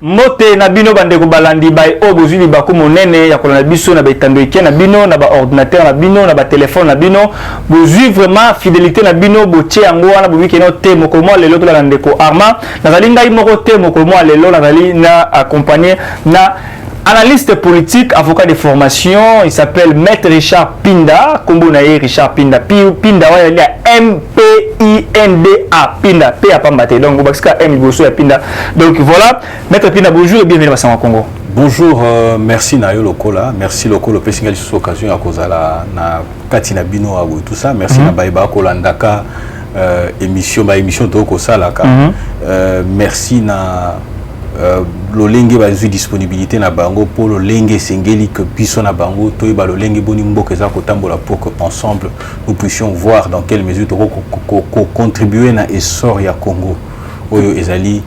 Mote na bino bande ko balandi bay obozuli bako monene ya kolona biso na betando eke na bino na ba ordinateur na bino na ba téléphone na bino bozui vraiment fidélité na bino botie yango wana bobiki no te moko mo lelo to la ndeko Arma nazali ngai moko te moko mo lelo nazali na accompagné na analyste politique, avocat de formation, il s'appelle Maître Richard Pinda, Kombo Naye Richard Pinda, Pinda il y a M-P-I-N-D-A, Pinda, P à Pambate, donc parce que M Bosso et Pinda. Donc voilà, Maître Pinda, bonjour et bienvenue à Congo. Bonjour, merci Nayo Lokola, merci Lokolo Pessingal sur l'occasion à cause la na Katina Bino et tout ça, merci na Baïba Kolandaka émission Toko Salaka, merci na lolenge bazui disponibilité na bango pour lolenge sengeli que biso na bango to ba lolenge boni mboka za kotambola pour que ensemble nous puissions voir dans quelle mesure contribuer na essor ya Congo oyo ezali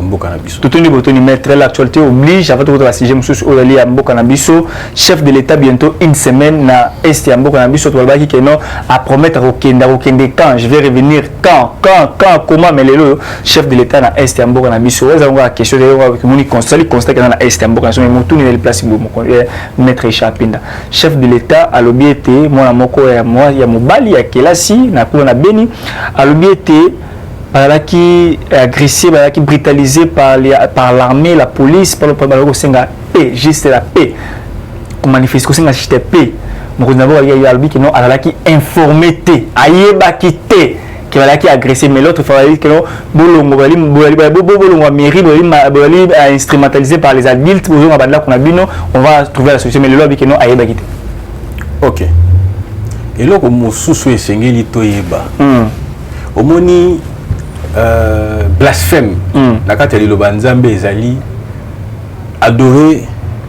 mboka na biso. Tout botoni mettre l'actualité oblige avant de passer monsieur Olali à mboka na biso, chef de l'état bientôt une semaine na est ya mboka na biso to balaki que non à promettre okende quand je vais revenir quand comment mais le chef de l'état na est ya mboka na biso za nga question de ko moni constat que na est ya mboka na biso mais motuni na place moko maître Chapinda chef de l'état à l'obéité moi moko ya moi ya mobali ya kelasi na ko na beni à l'obéité qui agressé, qui brutalisé par l'armée, la police, par le paix, juste la paix. Comme manifeste, c'est la paix. Nous avons qui non, qui informé, qui agressé, mais l'autre fois que non, instrumentalisé par les adultes, on va trouver la solution, mais le lobby qui non, ok. Et là, comme sous Sengeli Toyeba, Omoni. Blasphème. Nakateli Lobanzambe ezali adorer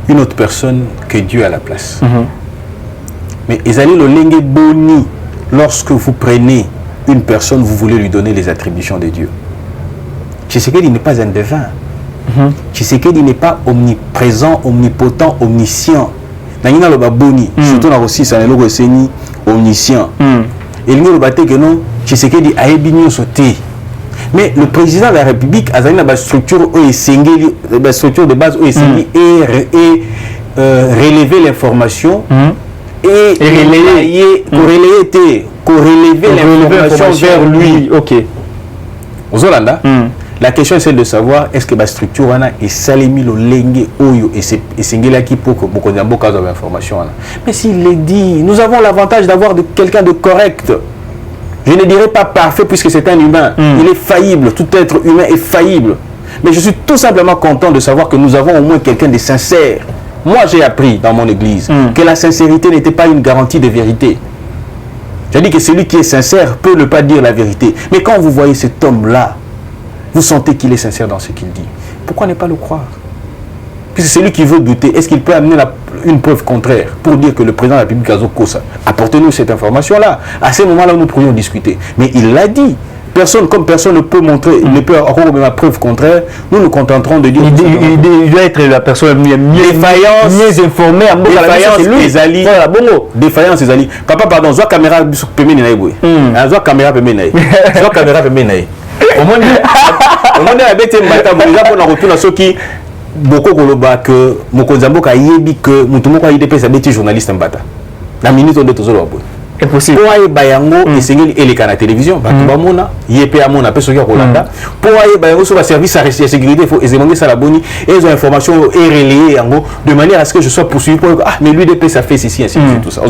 une autre personne que Dieu à la place. Mais ezali lolenge boni lorsque vous prenez une personne, vous voulez lui donner les attributions de Dieu. Tshisekedi n'est pas un devin. Tshisekedi n'est pas omniprésent, omnipotent, omniscient. Nangina loba boni, surtout na aussi ça lelo seni omniscient. Et lui le baté que non, Tshisekedi a ebinyo sauté. Mais le président de la République a une structure de base et relever l'information et corréler l'information vers lui. Ok. Aux Hollandais, la question est celle de savoir est-ce que la structure est salimi le lengue oyo et c'est qui pour que beaucoup d'informations information. Mais s'il le dit, nous avons l'avantage d'avoir quelqu'un de correct. Je ne dirais pas parfait puisque c'est un humain. Il est faillible. Tout être humain est faillible. Mais je suis tout simplement content de savoir que nous avons au moins quelqu'un de sincère. Moi, j'ai appris dans mon église que la sincérité n'était pas une garantie de vérité. J'ai dit que celui qui est sincère peut ne pas dire la vérité. Mais quand vous voyez cet homme-là, vous sentez qu'il est sincère dans ce qu'il dit. Pourquoi ne pas le croire? Puisque celui qui veut douter, est-ce qu'il peut amener une preuve contraire pour dire que le président de la République a Kosa? Apportez-nous cette information-là. À ce moment-là, nous pourrions discuter. Mais il l'a dit. Personne ne peut montrer, ne peut avoir la preuve contraire. Nous nous contenterons de dire... Il doit être la personne mieux informée. Défaillance, Ezali. Papa, pardon, zoa caméra pemene na ebwe. Zoa caméra pemene. Zoa caméra pemene. Au moins, la bête mbata mouza pour na retourner à ceux qui... Beaucoup koloba que Mokonzambo ka yebi que mutumoko IDP sa beti journaliste mbata. Na minute de tozolo wabo. C'est possible. Pour aye bayango esengeli eleka na télévision, ba mona yepe amona peso ki Rolanda. Pour aye bayango sur la service à sécurité, il faut ezemonge ça la boni et les informations et relayer yango de manière à ce que je sois poursuivi pour mais l'UDP ça fait ceci ainsi tout ça.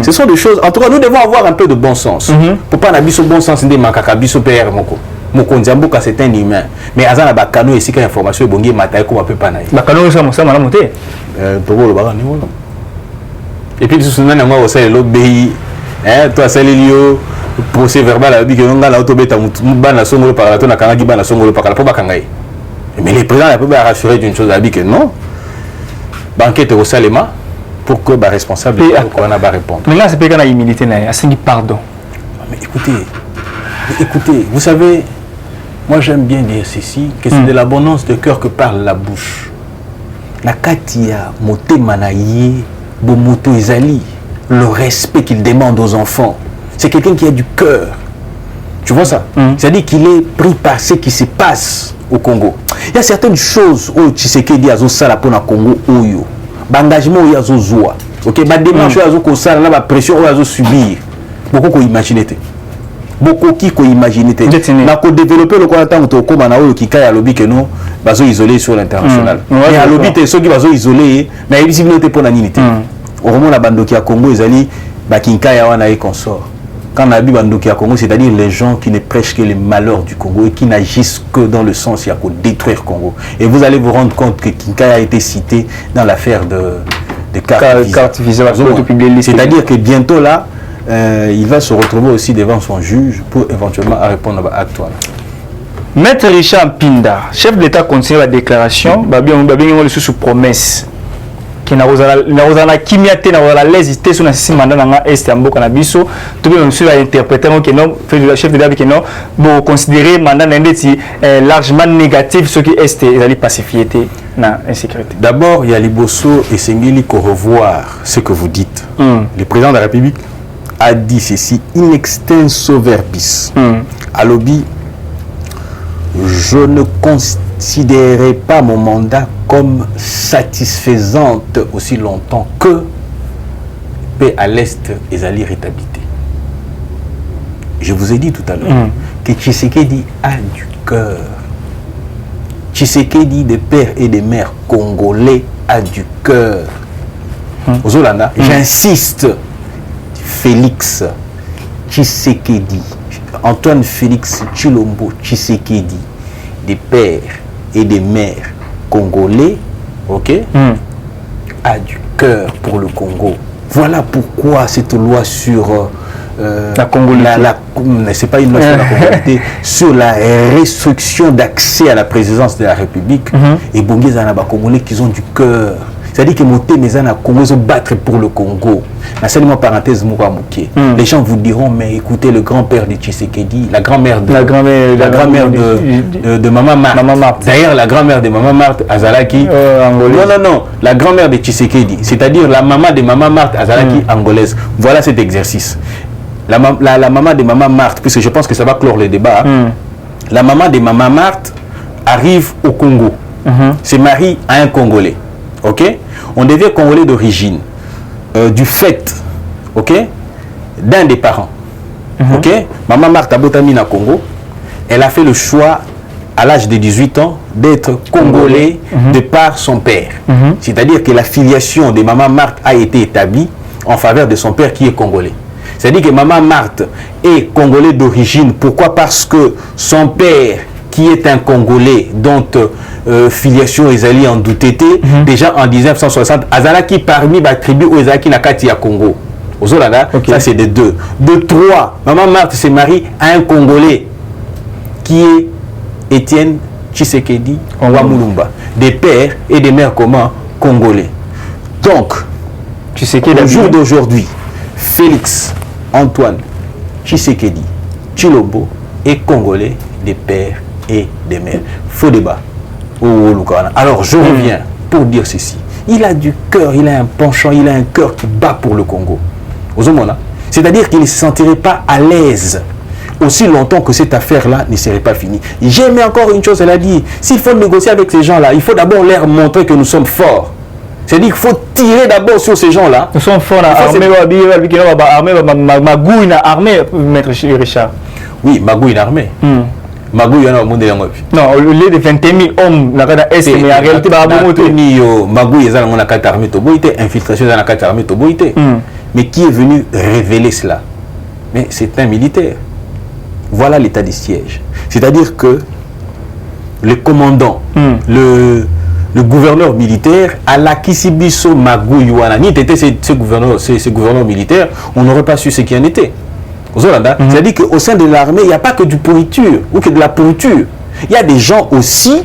Ce sont des choses en tout cas nous devons avoir un peu de bon sens. Pour pas na biso bon sens ndé makaka biso PR moko. Mokonzambo ka c'est un humain mais azana ba kano ici que information bongi matai ko peut pas naï ba kano ça mo la monter toko lo ba ni wona et puis sous nana moi aussi le pays toi c'est lio procès verbal a dit que nga la autobeta bana songolo par la tona kanga ki bana songolo par la po ba kangai mais le président a peut pas rassurer d'une chose a dit que non banquette au salema pour que ba responsable ko na ba répondre mais là c'est pas kana humilité na asengi pardon mais écoutez vous savez. Moi, j'aime bien dire ceci, que c'est de l'abondance de cœur que parle la bouche. Nakatia, mote manaye, bomoto ezali, le respect qu'il demande aux enfants. C'est quelqu'un qui a du cœur. Tu vois ça? C'est-à-dire qu'il est pris par ce qui se passe au Congo. Il y a certaines choses où Tshisekedi a sala pour le Congo oyo. L'engagement où il y a zoa. OK, ba démarche où il y a sala na ba pression où il y a subir. Beaucoup ko imaginer. Beaucoup qui ko imaginer. Na ko développer le temps to ko na oyo ki kaya lobby que non bazo isolé sur l'international. Mais à lobby te ceux qui bazo isolé mais ici noté pour na nité. Au moment la bande qui a Congo ezali ba kinkaya wana et consort. Quand on a vu Bandoki à Congo, c'est-à-dire les gens qui ne prêchent que les malheurs du Congo et qui n'agissent que dans le sens il y a qu'au détruire Congo. Et vous allez vous rendre compte que Kinkaya a été cité dans l'affaire de carte visa. C'est-à-dire que bientôt là, il va se retrouver aussi devant son juge pour éventuellement répondre à l'acte. Maître Richard Pinda, chef de l'État continue la déclaration, bien sous promesse. Qui n'a pas kimia na la lésité sur la mandat dans est amboka na biso tout bien monsieur a interprété que non chef de l'État que non bon considérer mandat n'endeti largement négatif ce qui est les pacifié na insécurité. D'abord il y a Liboso et Sengeli qu'on revoir ce que vous dites. Le président de la République a dit ceci in extenso verbis. À lobby je ne considérerai pas mon mandat comme satisfaisante aussi longtemps que paix à l'Est et à l'irritabilité. Je vous ai dit tout à l'heure que Tshisekedi a du cœur. Tshisekedi, des pères et des mères congolais, a du cœur. Aux Hollandais, j'insiste, Félix Tshisekedi, Antoine Félix Tshilombo Tshisekedi, des pères et des mères congolais, ok, a du cœur pour le Congo. Voilà pourquoi cette loi sur la congolité, c'est pas une loi sur la congolité, sur la restriction d'accès à la présidence de la République, et Bongé Zanaba Congolais qui ont du cœur. C'est-à-dire que Moté Mezana Congo se battre pour le Congo. La seulement parenthèse Mouramouké. Les gens vous diront mais écoutez le grand-père de Tshisekedi, la grand-mère de Maman Marthe. D'ailleurs la grand-mère de Maman Marthe Azalaki non, la grand-mère de Tshisekedi, c'est-à-dire la maman de Maman Marthe Azalaki angolaise. Voilà cet exercice. La maman de Maman Marthe, puisque je pense que ça va clore le débat. La maman de Maman Marthe arrive au Congo. Se marie à un Congolais. Ok, on devient congolais d'origine du fait, ok, d'un des parents. Ok, Maman Marthe Abotami na Congo, elle a fait le choix à l'âge de 18 ans d'être congolais de par son père. C'est-à-dire que la filiation de Maman Marthe a été établie en faveur de son père qui est congolais. C'est-à-dire que Maman Marthe est congolais d'origine. Pourquoi? Parce que son père, qui est un Congolais dont filiation Ezali en douté, déjà en 1960, Azalaki parmi les tribus où Ezalaki Nakati à Congo. Aux Olanda, ça c'est de deux. De trois, Maman Marthe se marie à un Congolais qui est Étienne Tshisekedi Wamulumba. Des pères et des mères communs congolais. Donc, au jour d'aujourd'hui, Félix Antoine Tshisekedi Tshilombo est congolais des pères et des mères. Faux débat. Alors je reviens pour dire ceci. Il a du cœur, il a un penchant, il a un cœur qui bat pour le Congo. C'est-à-dire qu'il ne se sentirait pas à l'aise aussi longtemps que cette affaire-là ne serait pas finie. J'aimais encore une chose, elle a dit, s'il faut négocier avec ces gens-là, il faut d'abord leur montrer que nous sommes forts. C'est-à-dire qu'il faut tirer d'abord sur ces gens-là. Nous sommes forts, Magouille na armée, Maître Richard. Oui, Magouille na armée. Magouille na monde de non, au lieu de 20 000 hommes, mais en réalité, Magouille est dans la carte armée, infiltration dans la carte armée, mais qui est venu révéler cela? Mais c'est un militaire. Voilà l'état des sièges. C'est-à-dire que le commandant, le gouverneur militaire, à la Kisibiso Magouille, ni était ce gouverneur militaire, on n'aurait pas su ce qui en était. C'est-à-dire qu'au sein de l'armée, il n'y a pas que du pourriture ou que de la pourriture. Il y a des gens aussi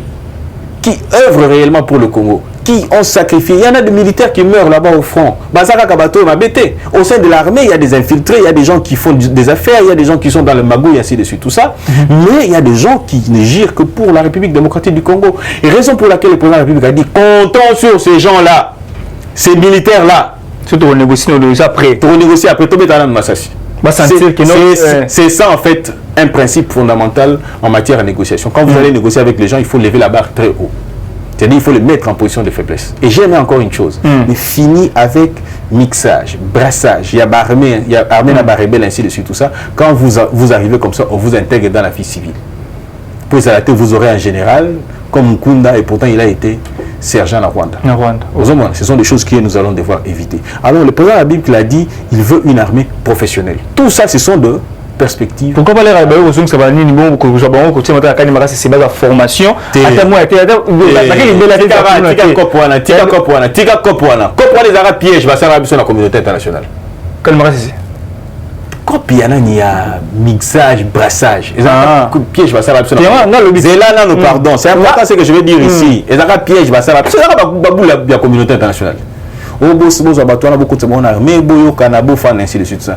qui œuvrent réellement pour le Congo, qui ont sacrifié. Il y en a des militaires qui meurent là-bas au front. Au sein de l'armée, il y a des infiltrés, il y a des gens qui font des affaires, il y a des gens qui sont dans le magouille, ainsi de suite, tout ça. Mais il y a des gens qui ne girent que pour la République démocratique du Congo. Et raison pour laquelle le président de la République a dit, comptons sur ces gens-là, ces militaires-là. Surtout pour négocier après. Pour négocier après, tout le monde Massassi. C'est ça en fait un principe fondamental en matière de négociation. Quand vous allez négocier avec les gens, il faut lever la barre très haut. C'est-à-dire qu'il faut les mettre en position de faiblesse. Et j'aime encore une chose, mais fini avec mixage, brassage, il y a armée la barrebelle, ainsi de suite, tout ça. Quand vous arrivez comme ça, on vous intègre dans la vie civile. Pour les arrêter, vous aurez un général comme Nkunda, et pourtant il a été sergent à Rwanda. Ce sont des choses que nous allons devoir éviter. Alors le président Habib l'a dit, il veut une armée professionnelle. Tout ça, ce sont de perspectives. Pourquoi pas les rabbins aux que ça va ni bon que vous avez côté maintenant quand il c'est base de formation. Attends moi tika kopwana les arabes piège va servir sur la communauté internationale. Quand il c'est Copiana il y a mixage, brassage. Les arabes piège va servir sur la pardon, c'est important ce que je veux dire ici. Les arabes piège va servir sur la communauté internationale. Au boss abattoir beaucoup de monde armée boyo kanabo fan ainsi de suite ça.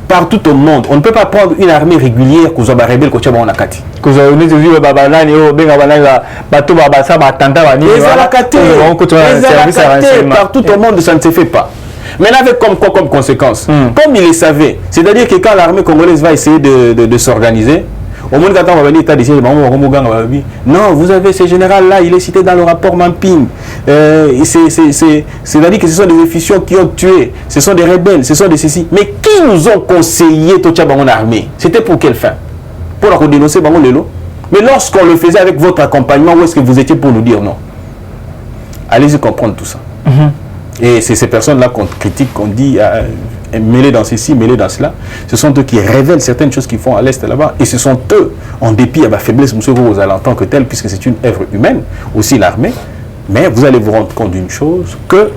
Partout au monde, on ne peut pas prendre une armée régulière que vous avez rebelle que vous avez kati. Que vous avez dit partout au monde, ça ne se fait pas. Maintenant, avec comme conséquence, comme il le savait, c'est-à-dire que quand l'armée congolaise va essayer de s'organiser, au moins quand on va venir, non, vous avez ce général-là, il est cité dans le rapport Mamping. C'est-à-dire que ce sont des officiers qui ont tué, ce sont des rebelles, ce sont des ceci. Mais qui nous ont conseillé Tocha Bangon armée? C'était pour quelle fin? Pour la dénoncer Bangon Lelo? Mais lorsqu'on le faisait avec votre accompagnement, où est-ce que vous étiez pour nous dire non? Allez-y comprendre tout ça. Et c'est ces personnes-là qu'on critique, qu'on dit mêlés dans ceci, mêlés dans cela. Ce sont eux qui révèlent certaines choses qu'ils font à l'Est là-bas. Et ce sont eux, en dépit de la faiblesse, monsieur Rosa, en tant que tel, puisque c'est une œuvre humaine, aussi l'armée. Mais vous allez vous rendre compte d'une chose, que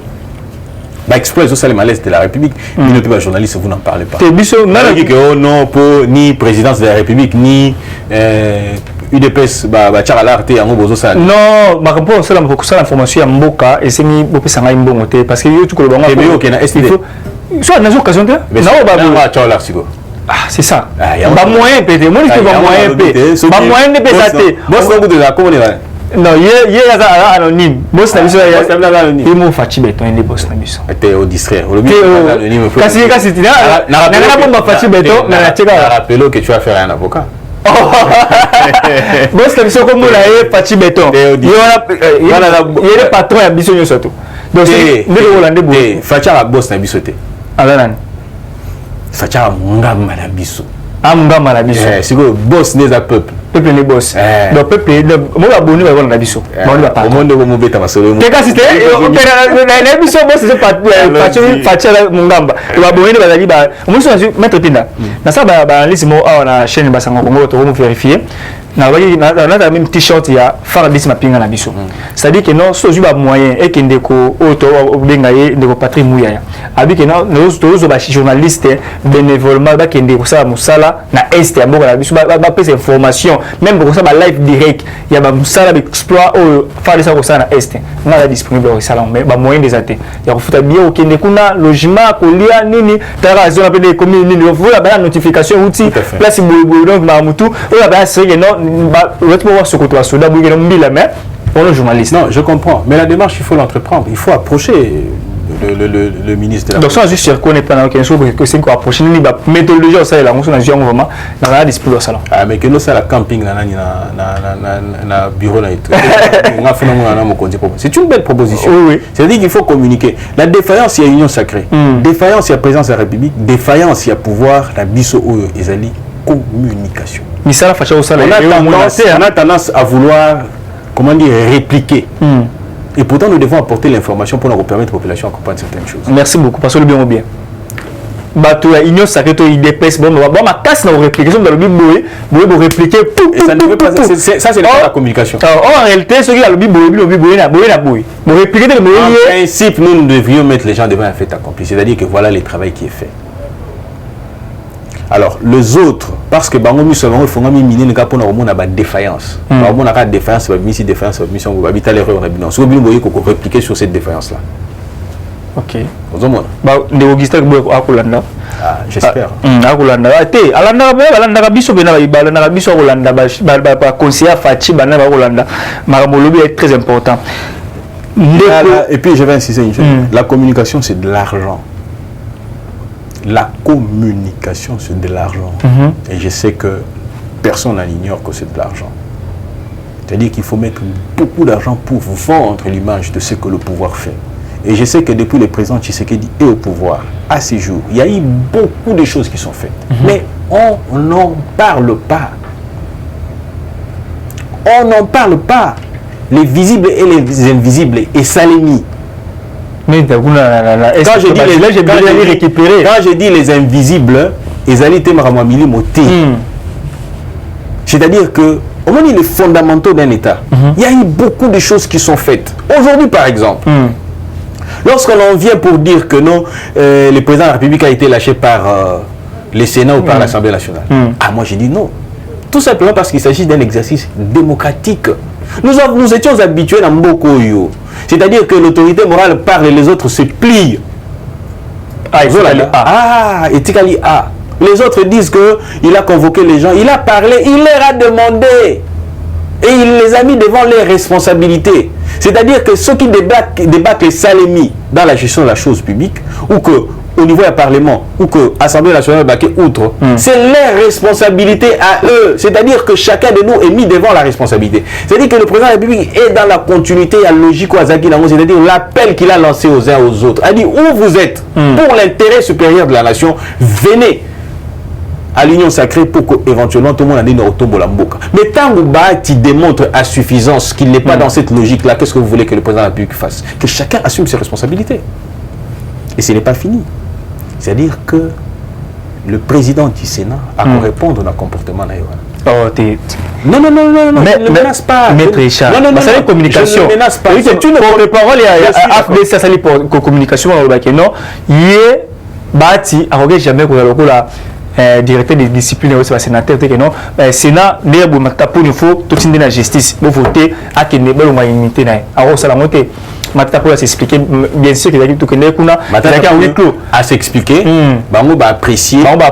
exploit Salem à l'Est de la République, il ne peut pas journaliste, vous n'en parlez pas. Non, pour ni présidence de la République, ni UDPS, non, ma réponse c'est l'information à Mboka et c'est mis beaucoup ça parce que yo tout le monde soit dans occasion c'est ça. Ba moyen peut-être moi je pas moyen peut-être ba moyen ne peut ça boss no de la commune non il est anonyme boss na biso il mo fachi beton il est boss na biso était au distrait anonyme kasi na bomba fachi beton na tcheka rappelons que tu vas faire un avocat. Boss na biso comme la fachi beton il est patron ya biso nyo surtout donc c'est le hollandais bo fachi la boss na biso te alanan facha ngamba na biso ngamba na biso c'est que boss n'est pas peuple les boss donc peuple moi abonné va na biso au monde ko mo beta masolo te kasi te na biso boss c'est pas facha ngamba ba abonné ba dali ba moi je mettre pinda na ça ba liste mo na chaîne ba sanga Congo to mo vérifier na na même t-shirt ya Faradis mapinga na biso c'est-à-dire que non so juba moyen et que ndeko auto benga ye ndeko Patrick Mouya abi que non nous ba journaliste bénévolement ba kende ko ça musala na est ya mboka na biso ba pesa information même pour ça ba live direct ya ba musala ba exploit au Faradis ko ça na est na la disponible au salon mais ba moyen des até ya ko futa bien au kende kuna logement ko lia nini tara zone pe de commune nini vous la notification outil place boy donc ba mutu ou ba c'est que non non, je comprends. Mais la démarche, il faut l'entreprendre. Il faut approcher le ministre de la. Donc, ça, juste sur quoi n'est pas quelque chose que c'est quoi approcher. Ni la méthodologie, ça, la on a dit vraiment, dans la discipline au salon. Ah, mais que nous, ça, la camping, na bureau, c'est une belle proposition. Oui. C'est-à-dire qu'il faut communiquer. La défaillance, il y a union sacrée. Défaillance, il y a présence de la République. Défaillance, il y a pouvoir. La biso, ezali communication. On a tendance à vouloir, comment dire, répliquer. Et pourtant, nous devons apporter l'information pour nous permettre à la population de comprendre certaines choses. Merci beaucoup, parce que le bien ou bien. Bateau, il sacré, il dépasse. Bon, ma casse dans la réplication, dans le but, vous répliquer. Ça ne veut pas. Ça, c'est la communication. En réalité, ce qui est le but, vous répliquer. En principe, nous devrions mettre les gens devant un fait accompli. C'est-à-dire que voilà le travail qui est fait. Alors, les autres, parce que Bangomi Savon, il faut miner le cas pour la défaillance. On a une défaillance, c'est une défaillance, mission, on va habiter l'erreur, on a bien. Si vous voulez répliquer sur cette défaillance-là. Ok. Vous avez des Augustin Akulanda. Ah, j'espère. Akulanda. Alanda biso bena ba biso Akulanda ba conseiller Fachi bana ba Akulanda. Maramolobi est très important. Et puis je vais insister une chose. La communication, c'est de l'argent. la communication, c'est de l'argent. Et je sais que personne n'ignore que c'est de l'argent. C'est-à-dire qu'il faut mettre beaucoup d'argent pour vendre l'image de ce que le pouvoir fait. Et je sais que depuis le président Tshisekedi est au pouvoir, à ces jours, il y a eu beaucoup de choses qui sont faites. Mais on n'en parle pas. On n'en parle pas. Les visibles et les invisibles, et Salemi. Mais quand je dis les invisibles, ils allaient être maramouamili moté. C'est-à-dire que, au moins les fondamentaux d'un État, il y a eu beaucoup de choses qui sont faites. Aujourd'hui, par exemple, lorsqu'on vient pour dire que non, le président de la République a été lâché par le Sénat ou par l'Assemblée nationale. Moi, j'ai dit non. Tout simplement parce qu'il s'agit d'un exercice démocratique. Nous étions habitués à Mbokoyo. C'est-à-dire que l'autorité morale parle et les autres se plient. Et Tikali A. Les autres disent qu'il a convoqué les gens, il a parlé, il leur a demandé. Et il les a mis devant leurs responsabilités. C'est-à-dire que ceux qui débattent les Salemi dans la gestion de la chose publique, ou qu'au niveau du Parlement, ou que l'Assemblée nationale outre, c'est leur responsabilité à eux. C'est-à-dire que chacun de nous est mis devant la responsabilité. C'est-à-dire que le président de la République est dans la continuité à logique ou à Zaki Nango, c'est-à-dire l'appel qu'il a lancé aux uns aux autres. A dit où vous êtes pour l'intérêt supérieur de la nation, venez à l'union sacrée pour qu'éventuellement tout le monde ait une autobola mboka. Mais tant que tu démontres à suffisance qu'il n'est pas dans cette logique-là, qu'est-ce que vous voulez que le président de la République fasse? Que chacun assume ses responsabilités. Et ce n'est pas fini. C'est-à-dire que le président du Sénat a qu'à répondre à un comportement. Non, mais, je ne menace pas. Maître Richard, c'est une communication. Je ne menace pas. Tu ne portes parole à AFD, ça c'est pour communication. Il est bâti, à regarder jamais qu'on a la directeur des disciplines et aussi sénateur que non Sénat n'est pas pour une fois tout de la justice vous votez à qui n'est pas l'humanité alors ça la montée maintenant pour s'expliquer bien sûr qu'il y a tout que n'est qu'on à s'expliquer on va apprécier va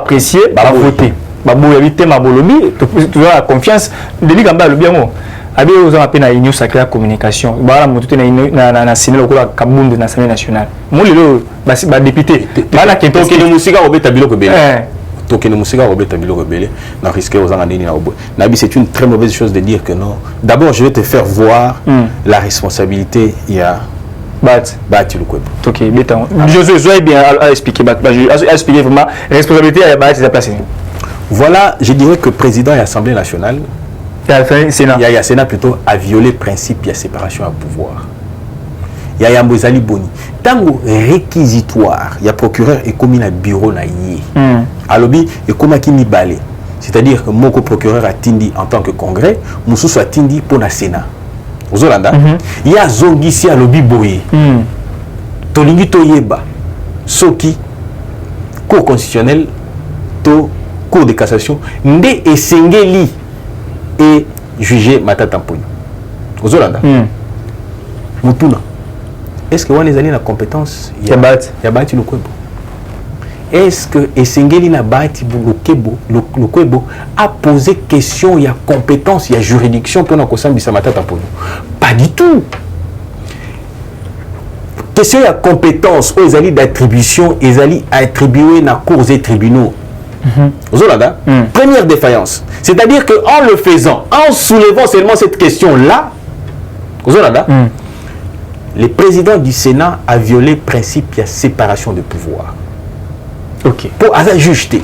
voter va éviter ma bolobi toujours la confiance de l'igamba le bien mot abi aux appels à une sacrée communication voilà mon tout na Sénat le cola Kabound de l'Assemblée nationale mon le ba député voilà qui est le musique au bétabilo que c'est une très mauvaise chose de dire que non. D'abord, je vais te faire voir la responsabilité. Il y a Bati le Kwebo. Ok, je suis bien à expliquer. À expliquer vraiment la responsabilité à Bati la place. Voilà, je dirais que le président de l'Assemblée nationale, il y a Sénat plutôt, a violé le principe de la séparation à pouvoir. Il y a Yambozali Boni. Tango réquisitoire, il y a procureur et comme il a bureau na yé. Alobi et comme qui ni balé. C'est-à-dire que mon procureur a tindi en tant que congrès, Moussou a tindi pour la Sénat. Aux Hollanda, il y a Zongisi à lobby boye. Tolingi Toyeba, Soki, Cour constitutionnelle, to Cour de cassation, Nde et Sengeli et jugé Matata Mponi. Aux Hollanda, Moutuna. Est-ce que vous avez la compétence? Il y a bâti le Kwebo. Est-ce que Essengeli n'a bâti le Kwebo a posé question, il y a compétence, il y a juridiction pour nous pas du tout. Question, il y a compétence aux alliés d'attribution, ils allaient attribuer dans cours et tribunaux. Première défaillance. C'est-à-dire qu'en le faisant, en soulevant seulement cette question-là, le président du Sénat a violé le principe de la séparation de pouvoir. Ok. Pour à la jugeté.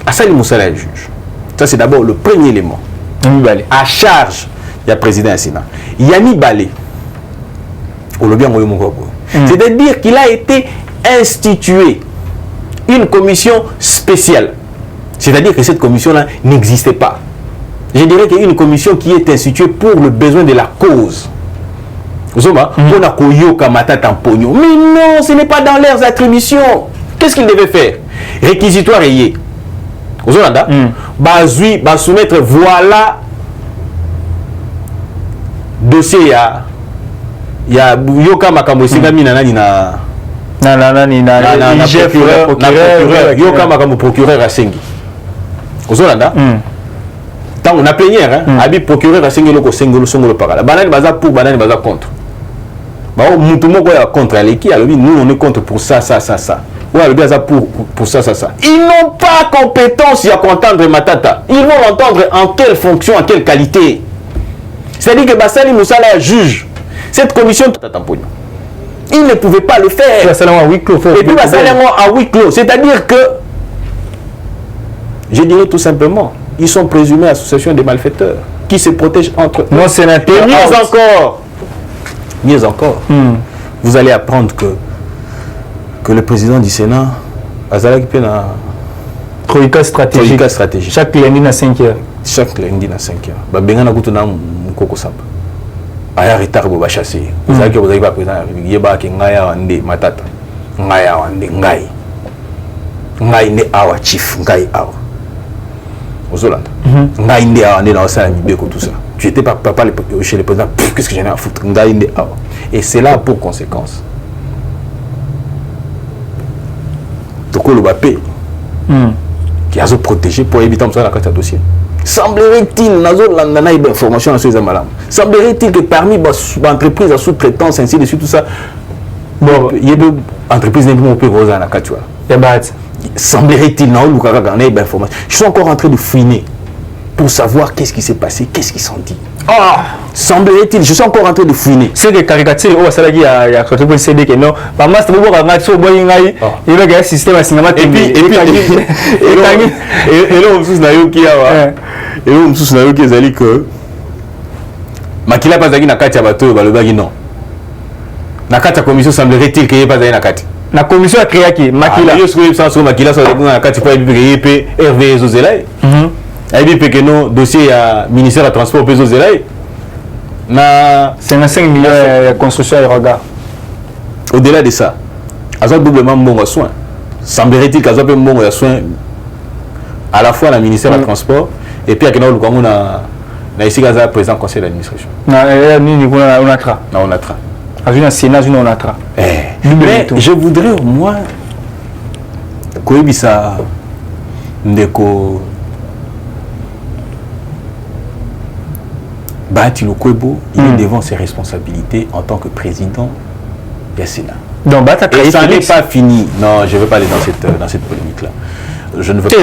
À ça, il juge. Ça, c'est d'abord le premier élément. À charge, il y a le président du Sénat. Yami Balé. C'est-à-dire qu'il a été institué une commission spéciale. C'est-à-dire que cette commission-là n'existait pas. Je dirais qu'il y a une commission qui est instituée pour le besoin de la cause. Mais non, ce n'est pas dans leurs attributions. Qu'est-ce qu'ils devaient faire? Réquisitoire et soumettre voilà dossier il y a Yoka Makambo Sigami na procureur à Sengi. Aux Hollanda, tant on a plénière, habit procureur à Sengi loko Sengolo Songolo Parala. Banane baza pour, banane baza contre. Bah, Moutoumoko est contre l'équipe, alors nous on est contre pour ça. Ouais, le bien ça pour ça. Ils n'ont pas compétence à entendre Matata. Ils vont l'entendre en quelle fonction, en quelle qualité. C'est-à-dire que Bassali Moussala juge cette commission. Ils ne pouvaient pas le faire. Et puis Bassali à huis clos. C'est-à-dire que, je dirais tout simplement, ils sont présumés association des malfaiteurs qui se protègent entre eux. Non, sénateur. Et mieux encore, vous allez apprendre que le président du Sénat Azalaki Pena Troïka stratégique. Chaque lundi à 5 heures. Chaque lundi à 5 heures. Bah bengana kutuna mukoko samba. Aya retard bo ba chasser. Vous savez que vous avez pas président yeba ke ngaya wande matata. Ngaya wande ngai. Ngai ne awa chief ngai awa. Ozolanda. Ngai ne awa ne na osala mibeko tout ça. Tu étais pas papa chez le président. Qu'est-ce que j'en ai à foutre? Ngai ne awa. Et c'est là pour conséquence. Tokolo Bapé qui a protégé pour éviter la carte à dossier. Semblerait-il, information sur les malades. Semblerait-il que parmi les entreprises à sous-traitance, ainsi de suite, tout ça, bon, il y a des entreprises qui ont pu poser la carte. Semblerait-il, je suis encore en train de fouiner pour savoir qu'est-ce qui s'est passé, qu'est-ce qu'ils sont dit. Semblerait-il, je suis encore en train de fouiner. C'est des caricatures, il y a un CD qui non. Maman, c'est bon, il y a un système à cinéma. Et puis, Makila pas na kati ya bato balobaki non. Na kati ya commission semblerait-il qu'il n'y ait pas na kati. La commission a créé qui Makila. Yo sur Makila sur na kati pour YP RV Zozelay. YP que non dossier à ministère de transport pour Zozelay. Na 55 millions de construction et regard. Au-delà de ça, azo doublement bon soin. Semblerait-il qu'azo peu bon soin à la fois le ministère du transport et puis à Kena Lukango na ici Gaza président conseil d'administration. On a un Sénat, on a mais je voudrais au moins que ça ndeko Bahati Lokwebo, il est devant ses responsabilités en tant que président du Sénat. Donc, et ça n'est pas fini. Non, je ne veux pas aller dans cette polémique-là. Je ne veux pas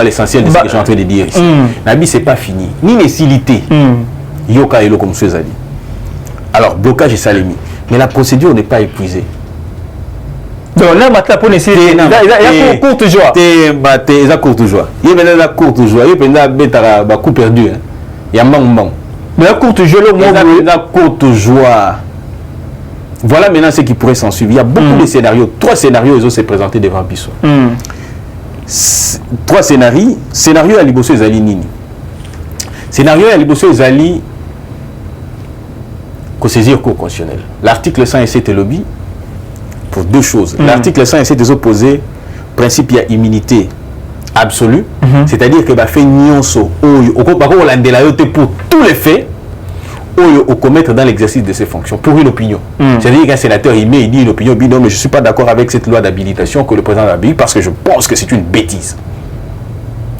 l'essentiel de ce que je suis en train de dire ici. Nabi, ce n'est pas fini. Ni les silités. Yoka et lo comme Suezali. Alors, blocage et salémi. Mais la procédure n'est pas épuisée. Donc là, maintenant, pour essayer, il y a courte joie. Il y a courte joie. Il y a courte joie. Il y a coup perdu. Il y a mang. Mais la courte joie, la courte joie. Voilà maintenant ce qui pourrait s'en suivre. Il y a beaucoup de scénarios. 3 scénarios, ils ont se présenté devant Bissot. 3 scénarios. Scénario à Liboso Ezali Nini. Scénario à Liboso Ezali qu'au saisir cour constitutionnel. L'article 107 est lobby pour 2 choses. L'article 107 est opposé principe il y a immunité absolue, c'est-à-dire que fait nyonso au pour tous les faits au commettre dans l'exercice de ses fonctions pour une opinion. C'est-à-dire qu'un sénateur il dit une opinion, non mais je ne suis pas d'accord avec cette loi d'habilitation que le président a habilité parce que je pense que c'est une bêtise.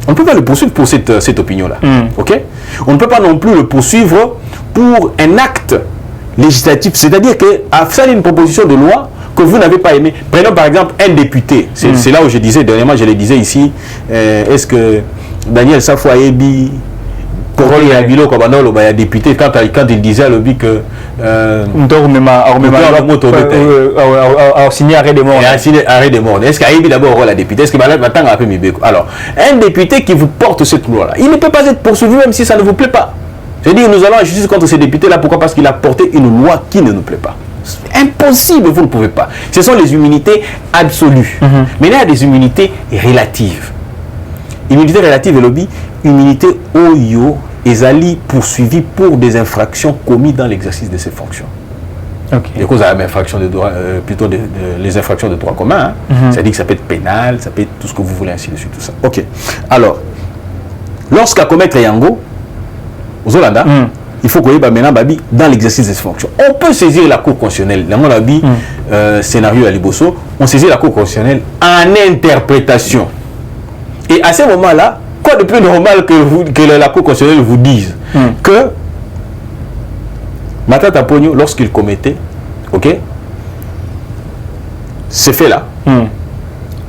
On ne peut pas le poursuivre pour cette opinion-là. Ok? On ne peut pas non plus le poursuivre pour un acte législatif, c'est-à-dire qu'à faire une proposition de loi que vous n'avez pas aimé. Prenons par exemple un député. C'est là où je disais, dernièrement je le disais ici, est-ce que Daniel Safwa Ebi, Corol et Abilo, comme il y a député, quand il disait à l'objet que signer arrêt de mort. Est-ce qu'Aébi d'abord rôle la députée? Est-ce que maintenant a fait alors, un député qui vous porte cette loi-là, il ne peut pas être poursuivi même si ça ne vous plaît pas. C'est-à-dire nous allons en justice contre ces députés-là. Pourquoi? Parce qu'il a porté une loi qui ne nous plaît pas. Impossible, vous ne pouvez pas. Ce sont les immunités absolues. Mais il y a des immunités relatives. Immunité relative et lobby, immunité Oyo Ezali poursuivi pour des infractions commises dans l'exercice de ses fonctions. Les causes à infraction de droit, plutôt les infractions de droit commun. C'est-à-dire que ça peut être pénal, ça peut être tout ce que vous voulez, ainsi de suite, tout ça. Ok. Alors, lorsqu'à commettre Yango, aux Hollanda, il faut qu'on ait maintenant dans l'exercice de ses fonctions. On peut saisir la Cour constitutionnelle. Dans mon avis, scénario à Liboso, on saisit la Cour constitutionnelle en interprétation. Et à ce moment-là, quoi de plus normal que la Cour constitutionnelle vous dise que Matata Pogno, lorsqu'il commettait, ok, ce fait-là,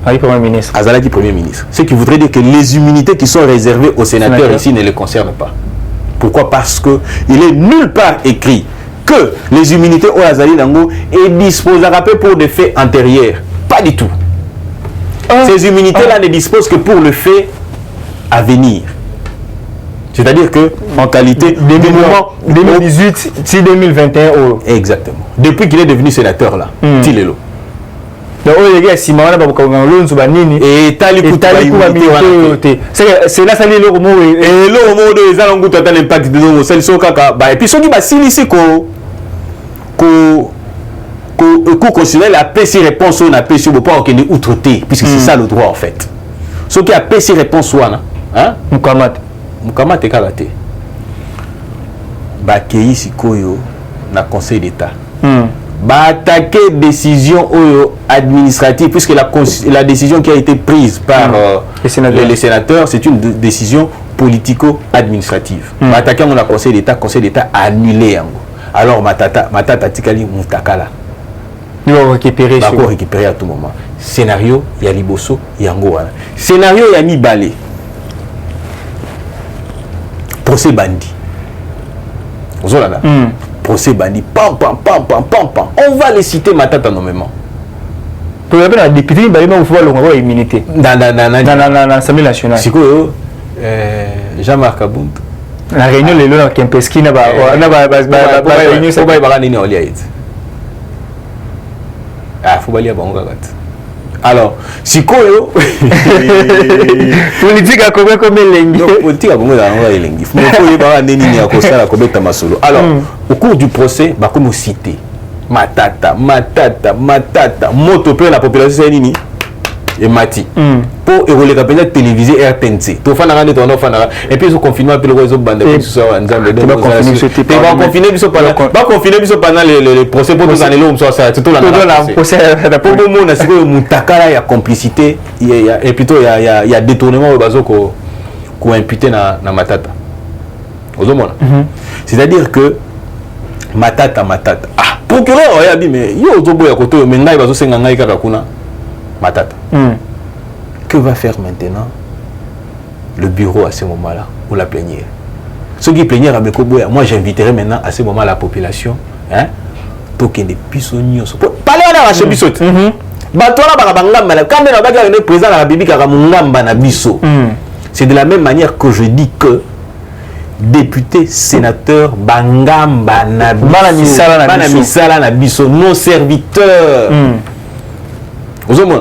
Premier ministre. Azalaki Premier ministre. Ce qui voudrait dire que les immunités qui sont réservées aux sénateurs ici ne les concernent pas. Pourquoi? Parce qu'il est nulle part écrit que les immunités au Azali Nango est disposable pour des faits antérieurs. Pas du tout. Ces immunités-là ne disposent que pour le fait à venir. C'est-à-dire que, en qualité, 2018, si 2021. Exactement. Depuis qu'il est devenu sénateur là, Tilelo. Donc, les gars, si Mawana et c'est là, ça dit le mot. Et le mot de les allons goûter l'impact de nos celles sont caca. Et puis, ceux qui bassin ici, constitutionnel a payé ses réponses, on a payé sur le pas aucun outre-té, puisque c'est ça le droit en fait. Ceux qui a payé ses réponses, hein? Mukamat est karaté. Bakei Sikoyo, na Conseil d'État. Attaquer décision administrative, puisque la décision qui a été prise par les sénateurs, c'est une décision politico-administrative. Attaquer mon Conseil d'État a annulé. Alors Matata Tikali Moutakala. Nous allons récupérer à tout moment. Scénario, il y a Liboso, il y a Angoana. Scénario, il y a Mibale. Procès bandit. Vous avez procès bandit. Pam, pam, pam, pam, pam, pam. On va les citer Matata nommément. Pour la députée, il faut avoir immunité. Dans l'Assemblée nationale. C'est quoi Jean-Marc Abound. La réunion, les lois qui ont pesqué, n'a pas réunion. C'est pas ah, faut pas lire bon alors, si quoi politique à combien politique à combien lengi. Faut y avoir neni à costa la combien tamasolo. Alors, au cours du procès, bah comme cité Matata, moto la population c'est nini et Mati. Pour évoluer la pénale télévisée RTNC. Tout fan a ton enfant et puis ils ont confinement puis les autres bandes qui sont ensemble de confiner pendant les procès pour nous annuler ça c'est tout la procès pour le monde c'est que mutakala il y a complicité et plutôt il y a détournement au bazo ko imputé na Matata. C'est-à-dire que Matata ah procureur il a dit mais yo zobo ya koto mais ngai bazo senga ngai kaka kuna Matata. Que va faire maintenant le bureau à ce moment-là ou la plénière? Ceux qui plénière à Mekoboya, moi j'inviterai maintenant à ce moment la population, hein, token de pisonniers. Parlez à la chebisot. C'est de la même manière que je dis que députés, sénateurs, bangamba na biso, nos serviteurs. Vous avez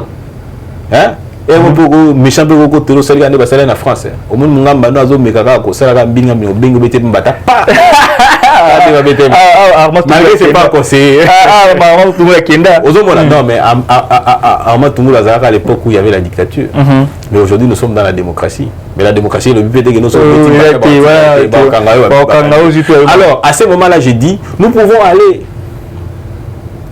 hein? Et on peut méchant peu côté le salaire en France. Au moins mon gamba no azo mekaka ko sala binga mi obengo bete mbata pa. Malgré c'est pas conseillé. Armand Tumula Kenda. Non mais Armand Tumula à l'époque où il y avait la dictature. Mais aujourd'hui nous sommes dans la démocratie. Mais la démocratie le but est que nous sommes alors à ce moment-là j'ai dit nous pouvons aller.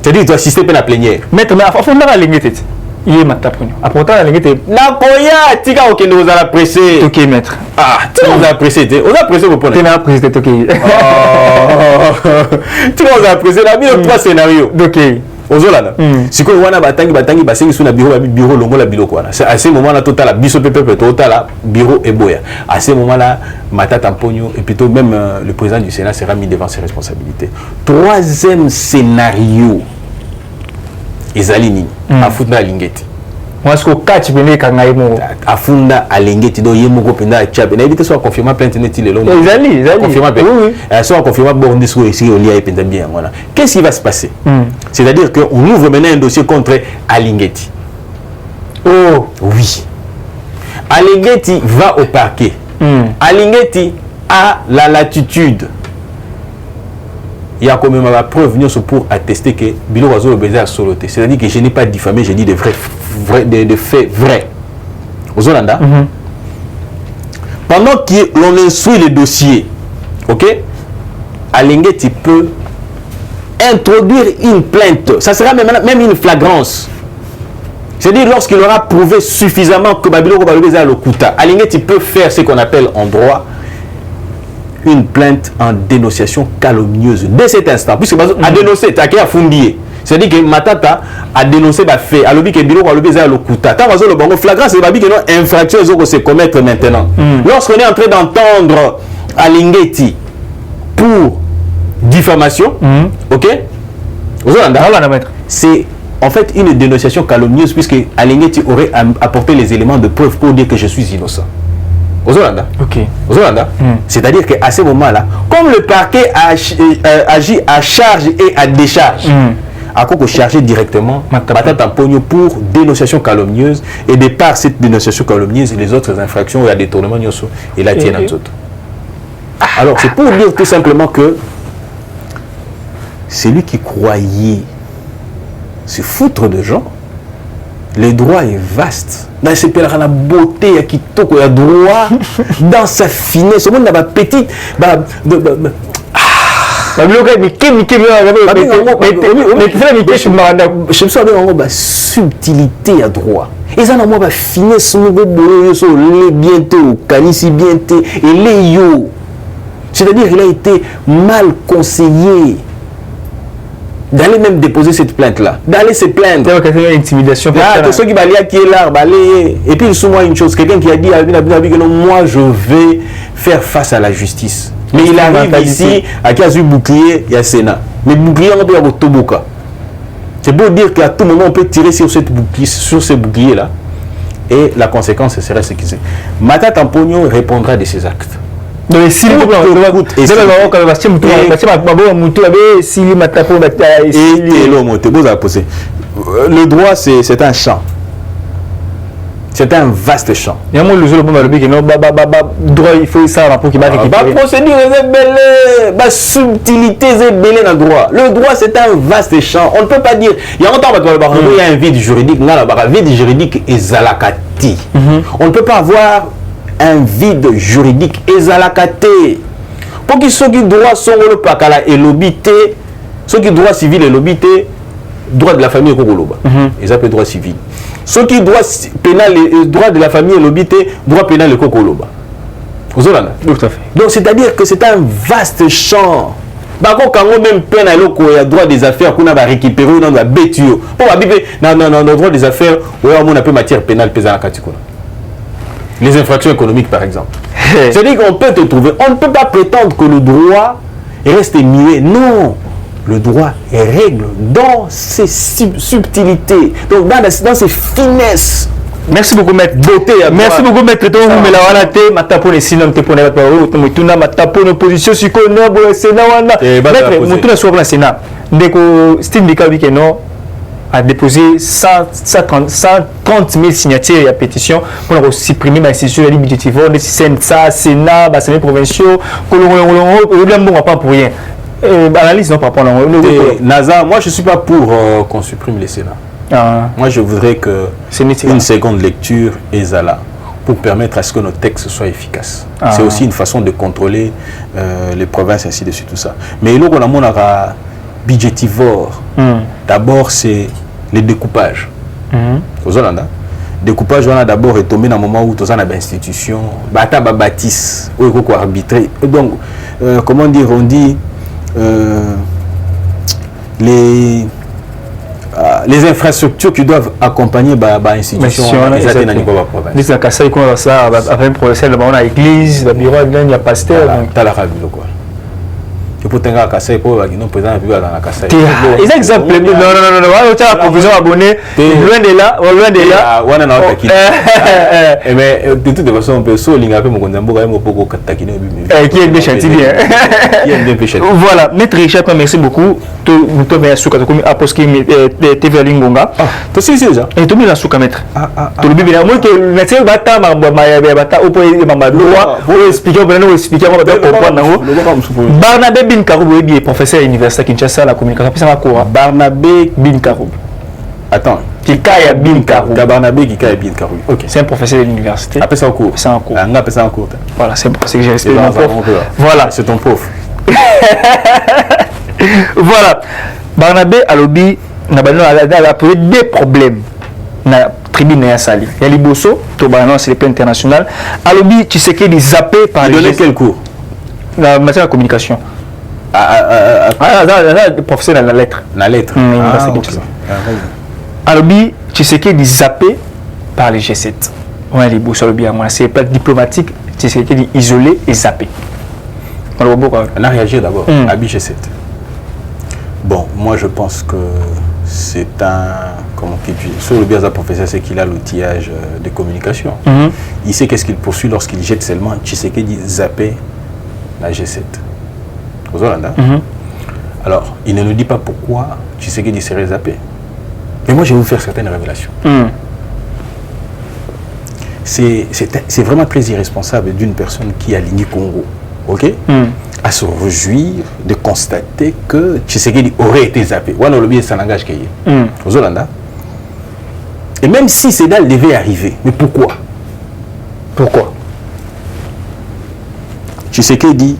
C'est-à-dire tu dois assister à la plénière. Maître mais faut pas la limite. Il est matapuni. Pourtant, la limite est. La koya, tika ok nous a pressé. Ok maître. Ah, tu nous as pressé. On a pressé vous prenez. Tu m'as pressé ok. Tu nous as pressé la bien trois scénarios. Ok. Ozola. Si quoi wana batangi basengi sur la bureau longo la bilo quoi. C'est à ce moment-là total la biso pepe total la bureau et boya. À ce moment-là Matata Mpogno et plutôt même le président du Sénat sera mis devant ses responsabilités. Troisième scénario. Ezalini afunda alingeti moi ce que catch bene kangai mo afunda alingeti do yemo ko penda chabe na éviter soit confirmer plainte net le long ezali confirmer soit confirmer bon discours ici au lia et penda bien voilà qu'est-ce qui va se passer c'est-à-dire que on ouvre maintenant un dossier contre Alingeti. Oh oui, Alingeti va au parquet. Alingeti a la latitude. Il y a quand même la preuve pour attester que Bilo Wazo le a soloté. C'est-à-dire que je n'ai pas diffamé, j'ai dit des faits vrais. Aux Hollandais, pendant que l'on instruit le dossier, ok, Alingeti peut introduire une plainte. Ça sera même une flagrance. C'est-à-dire lorsqu'il aura prouvé suffisamment que Babilo a le Kouta, Alingeti peut faire ce qu'on appelle en droit une plainte en dénonciation calomnieuse dès cet instant, puisque à dénoncer, tu as qu'à founder. C'est-à-dire que Matata a dénoncé les faits. A lobby que Bilo a lobby le Kuta. Tant que le bon flagrant, c'est pas que non infraction ils ont se commettre maintenant. Lorsqu'on est en train d'entendre Alingeti pour diffamation, ok? C'est en fait une dénonciation calomnieuse puisque Alingeti aurait apporté les éléments de preuve pour dire que je suis innocent. Okay. C'est-à-dire qu'à ce moment-là, comme le parquet agit à charge et à décharge, à quoi charger directement Matata Pogno pour dénonciation calomnieuse, et de par cette dénonciation calomnieuse, les autres infractions, il y a détournement, et là, tiennent en autres. Alors, c'est pour dire tout simplement que celui qui croyait se foutre de gens, le droit est vaste. Dans ce pays, la beauté, il y a qui toque, il y a droit, dans sa finesse, au monde n'a pas petite. Subtilité à droit. Et ça, on va finesse, bientôt, Kanisi bientôt, et les yo. C'est-à-dire qu'il a été mal conseillé d'aller même déposer cette plainte-là, d'aller se plaindre. C'est une intimidation. Ceux qui balayaient qui est là, et puis souvent une chose, quelqu'un qui a dit moi je vais faire face à la justice. Mais il arrive ici, à qui a eu bouclier, il y a Sénat. Mais bouclier, on peut avoir Toboka. C'est beau dire qu'à tout moment on peut tirer sur ce bouclier-là, et la conséquence serait ce qui c'est. Matata Pogno répondra de ses actes. Donc si le droit c'est un champ. C'est un vaste champ. Il y a il faut ça pour qu'il va récupérer. Procédure est belle, la subtilité est belle dans le droit. Le droit c'est un vaste champ. On ne peut pas dire. Il y a longtemps il y a un vide juridique. Vide juridique est zalakati. On ne peut pas avoir un vide juridique ezalakate. Pour que ceux qui droit sont le pakala et l'obité, ceux qui droit civil et l'obité, droit de la famille et Kokoloba. Ils appellent droit civil. Ceux qui droit pénal et droit de la famille et l'obité, droit pénal et Kokoloba. Vous avez tout à fait. Donc c'est-à-dire que c'est un vaste champ. Quand même pénal et droit des affaires qu'on a récupéré dans la bêtio. Dans le droit des affaires, on a peu matière pénale pesant à Katikuna. Les infractions économiques, par exemple. C'est-à-dire qu'on peut te trouver. On ne peut pas prétendre que le droit reste muet. Non. Le droit règle dans ses subtilités, donc dans ses finesses. Merci beaucoup, maître. Merci beaucoup, maître. Mais la walate, ma tapo les sinon te pone la parole, tu n'as ma tapo nos positions sur quoi non, bon, Sénat, maître, mon tour sur le Sénat. Dès que Steve Bikawi a déposé 130 000 signatures à pétition pour supprimer l'institution de la budgétive, les Sénat, les provinciaux, on pas pour rien. Analyse non par rapport à NASA, moi je ne suis pas pour qu'on supprime les Sénats. Moi je voudrais que une seconde lecture est là pour permettre à ce que nos textes soient efficaces. C'est aussi une façon de contrôler les provinces, ainsi de suite, tout ça. Mais là, on a mon budgétivore. D'abord, c'est le découpage. Aux Hollandais, découpage, on a d'abord retombé dans le moment où tous on a des institutions, bata bâtisse, où il faut arbitrer. Donc, comment dire, on dit les infrastructures qui doivent accompagner l'institution. Les Kassai, on a ça, avec un procès, on a l'église, le bureau, il y a pasteur. Tu as la radio, quoi. Tu peux tenir à Kassai pour non président dans la Kassai. Les exemples, non, tu as la provision abonnée, loin de là, on a mais de toute façon, on peut souligner un peu mon condamné, qui est bien chanté bien. Voilà, maître Richard, merci beaucoup. Tu me as souka, tu as posté TV Lingonga. Tu sais déjà. Et tu me as souka, maître. Tu le bébé, moi que le médecin va t'amener au point de expliquer, Barnabé Bin Karoub est professeur à l'université Kinshasa, la communication. Barnabé Bin Karoub. Attends. Kikaya Bin Karoub. Barnabé Kikaya Bin Karoub. Ok. C'est un professeur de l'université. Après ça en cours. C'est en cours. Après ça en cours. Voilà, c'est pour ça que j'ai respecté mon prof. Voilà. C'est ton prof. Voilà. Barnabé a lobby, a posé des problèmes. La tribune est sali. Il y a les Bosso, c'est le plan international. A lobby, tu sais qu'il est zappé par les. Il donnait quel cours? La matière de communication. professeur dans la lettre. La lettre. Alors, Tshisekedi zappé par les G7. On a les bouches sur le bien. C'est pas diplomatique. Tshisekedi isolé et zappé. On a réagi d'abord à G7. Bon, moi je pense que c'est un... Comment qu'il dit? Sur le bien d'un professeur, c'est qu'il a l'outillage de communication. Il sait qu'est-ce qu'il poursuit lorsqu'il jette seulement Tshisekedi zappé la G7. Aux Hollandais. Alors, il ne nous dit pas pourquoi Tshisekedi serait zappé. Mais moi, je vais vous faire certaines révélations. C'est vraiment très irresponsable d'une personne qui a ligné Congo, ok, à se réjouir de constater que Tshisekedi aurait été zappé. Ouais, non, le bien, ça n'engage qu'il y ait. Aux Hollandais. Et même si Cédal devait arriver, mais pourquoi? Pourquoi? Tshisekedi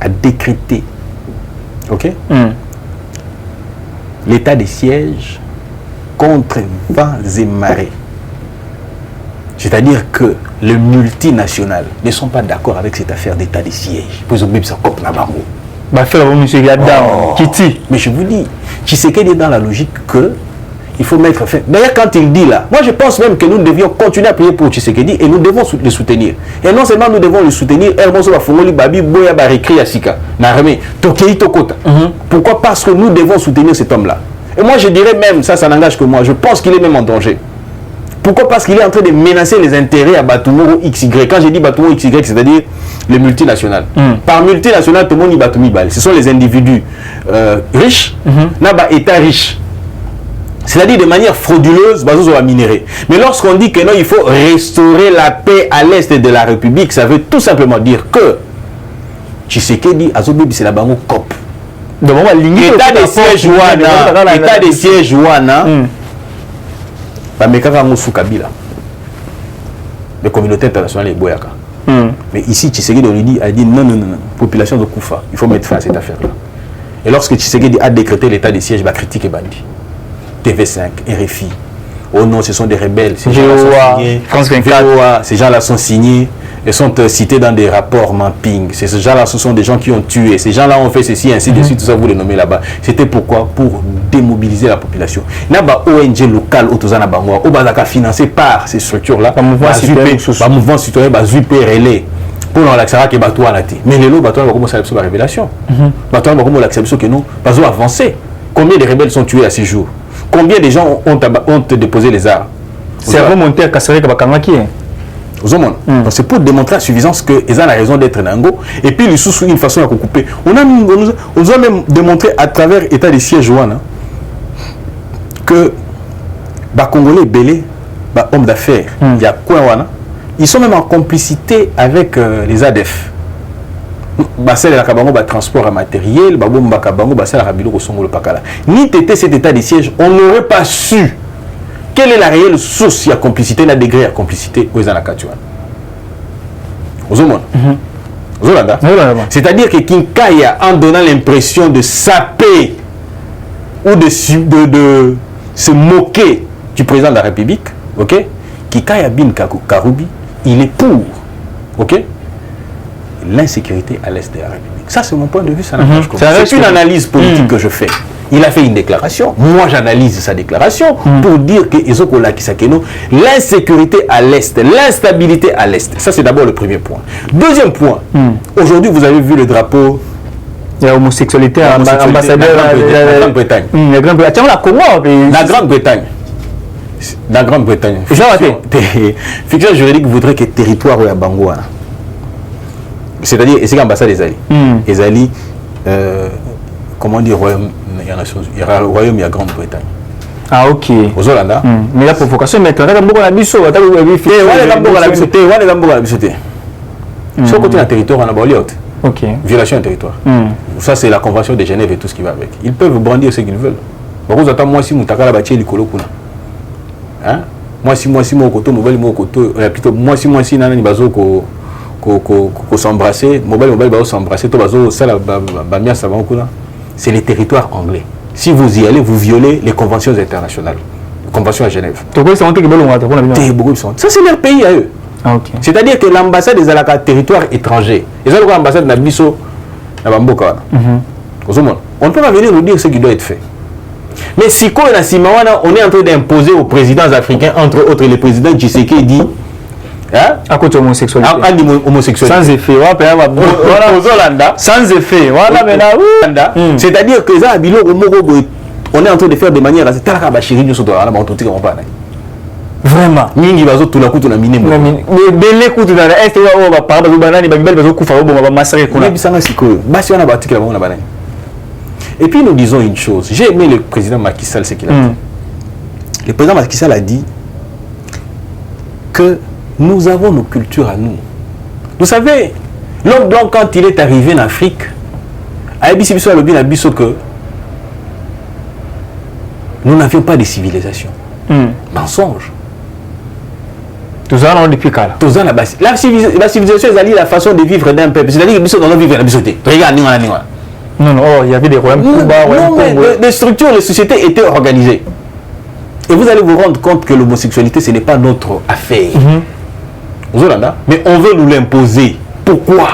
a décrété, ok, l'état de siège contre vents et marées. C'est-à-dire que les multinationales ne sont pas d'accord avec cette affaire d'état de siège. Pour ça, ça coupe la barre. Mais je vous dis, Tshisekedi est dans la logique que il faut mettre fin. D'ailleurs, quand il dit là, moi je pense même que nous devions continuer à prier pour Tshisekedi et nous devons le soutenir. Et non seulement nous devons le soutenir, pourquoi? Parce que nous devons soutenir cet homme-là. Et moi je dirais même, ça n'engage que moi, je pense qu'il est même en danger. Pourquoi? Parce qu'il est en train de menacer les intérêts à Batumoro XY. Quand je dis Batumoro XY, c'est-à-dire les multinationales. Par multinationales, tout le monde dit Batumi Bal. Ce sont les individus riches, là-bas, État riche. C'est-à-dire de manière frauduleuse, Bazozo va minérer. Mais lorsqu'on dit que non, il faut restaurer la paix à l'est de la République, ça veut tout simplement dire que Tshisekedi, Azobi, c'est la bango COP. État des sièges Ouana, État des sièges Ouana, Kabila. Les communautés internationales et Boyaka. Mais ici, Tshisekedi, on lui dit, a dit non, population de Koufa, il faut mettre fin à cette affaire-là. Et lorsque Tshisekedi a décrété l'état des sièges, il va critiquer Bandi. TV5, RFI. Oh non, ce sont des rebelles. Ces gens-là sont signés. France 24. Ces gens-là sont signés et sont cités dans des rapports mapping. Ces gens-là, ce sont des gens qui ont tué. Ces gens-là ont fait ceci, ainsi de suite, tout ça, vous les nommez là-bas. C'était pourquoi? Pour démobiliser la population. Il y a des ONG locales autour Bangwa, financées par ces structures-là. Le mouvement citoyen, relais. Pour l'accélérer que Batou a naté. Mais les lots, Batou a commencé à la révélation. Batou a commencé à l'accélération que nous, Batou a avancé. Combien de rebelles sont tués à ces jours? Combien de gens ont déposé les armes? C'est remonté à Kasseré Kabakangaki. C'est pour démontrer à suffisance qu'ils ont la raison d'être Nango. Et puis, ils sont une façon à couper. On nous a même démontré à travers l'état des sièges que les Congolais belés, les hommes d'affaires, il y a quoi, ils sont même en complicité avec les ADF. Transport à matériel, ni tété cet état de siège, on n'aurait pas su quelle est la réelle source de la complicité, la degré de complicité aux Anakatuan. C'est-à-dire que Kinkaya, en donnant l'impression de saper ou de se moquer du président de la République, ok, Kinkaya Bin Karoubi, il est pour, ok, l'insécurité à l'est de la République. Ça, c'est mon point de vue. C'est une analyse politique que je fais. Il a fait une déclaration. Moi, j'analyse sa déclaration pour dire que l'insécurité à l'est, l'instabilité à l'est. Ça, c'est d'abord le premier point. Deuxième point. Aujourd'hui, vous avez vu le drapeau. Il y a l'homosexualité ambassadeur de la Grande-Bretagne. La Grande-Bretagne. La Grande-Bretagne. Fiction juridique voudrait que le territoire soit Bangouana. C'est-à-dire, c'est l'ambassade des Ali. Les Ali, comment dire, royaume, il y a le royaume, il y a Grande-Bretagne. Ah, ok. Aux Hollandais. Mais la provocation, maintenant, on a beaucoup d'habitude. Sur le côté d'un territoire, on a Boliot. Ok. Violation d'un territoire. Ça, c'est la convention de Genève et tout ce qui va avec. Ils peuvent brandir ce qu'ils veulent. Vous attendez, moi, si vous avez la hein? Moi, si mon côté, moi, si nana, s'embrasser, s'embrasser, c'est les territoires anglais. Si vous y allez, vous violez les conventions internationales, les conventions à Genève. Ça, c'est leur pays à eux. Okay. C'est-à-dire que l'ambassade est à territoire étranger. Et ça, l'ambassade n'a On ne peut pas venir nous dire ce qui doit être fait. Mais si on est en train d'imposer aux présidents africains, entre autres les présidents Tshisekedi, à côté de l'homosexualité. Sans effet. Sans effet. C'est-à-dire que on est en train de faire de manière assez vraiment. Et puis nous disons une chose. J'ai aimé le président Macky Sall, ce qu'il a dit. Le président Macky Sall a dit que nous avons nos cultures à nous. Vous savez, l'homme blanc, quand il est arrivé en Afrique, a dit que nous n'avions pas de civilisation. Mensonge. La civilisation, c'est la façon de vivre d'un peuple. C'est-à-dire que nous sommes vivre la société. Regarde, non, il y avait des problèmes. Non, mais les structures, les sociétés étaient organisées. Et vous allez vous rendre compte que l'homosexualité, ce n'est pas notre affaire. Mais on veut nous l'imposer. Pourquoi?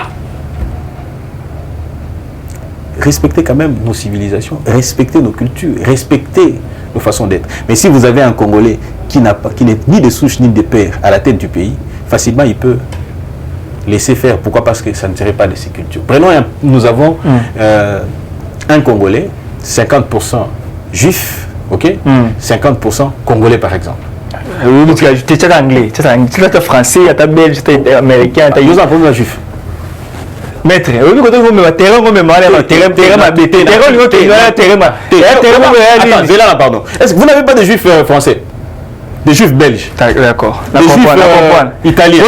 Respectez quand même nos civilisations, respectez nos cultures, respectez nos façons d'être. Mais si vous avez un Congolais qui n'est ni de souche ni de père à la tête du pays, facilement il peut laisser faire. Pourquoi? Parce que ça ne serait pas de ses cultures. Nous avons un Congolais, 50% juif, ok, 50% Congolais par exemple. Oui, tu es anglais, tu es français, tu es belge, tu es américain. Nous avons un juif. Maître, vous n'avez pas de juifs français? Des juifs belges. D'accord. Des juifs italiens.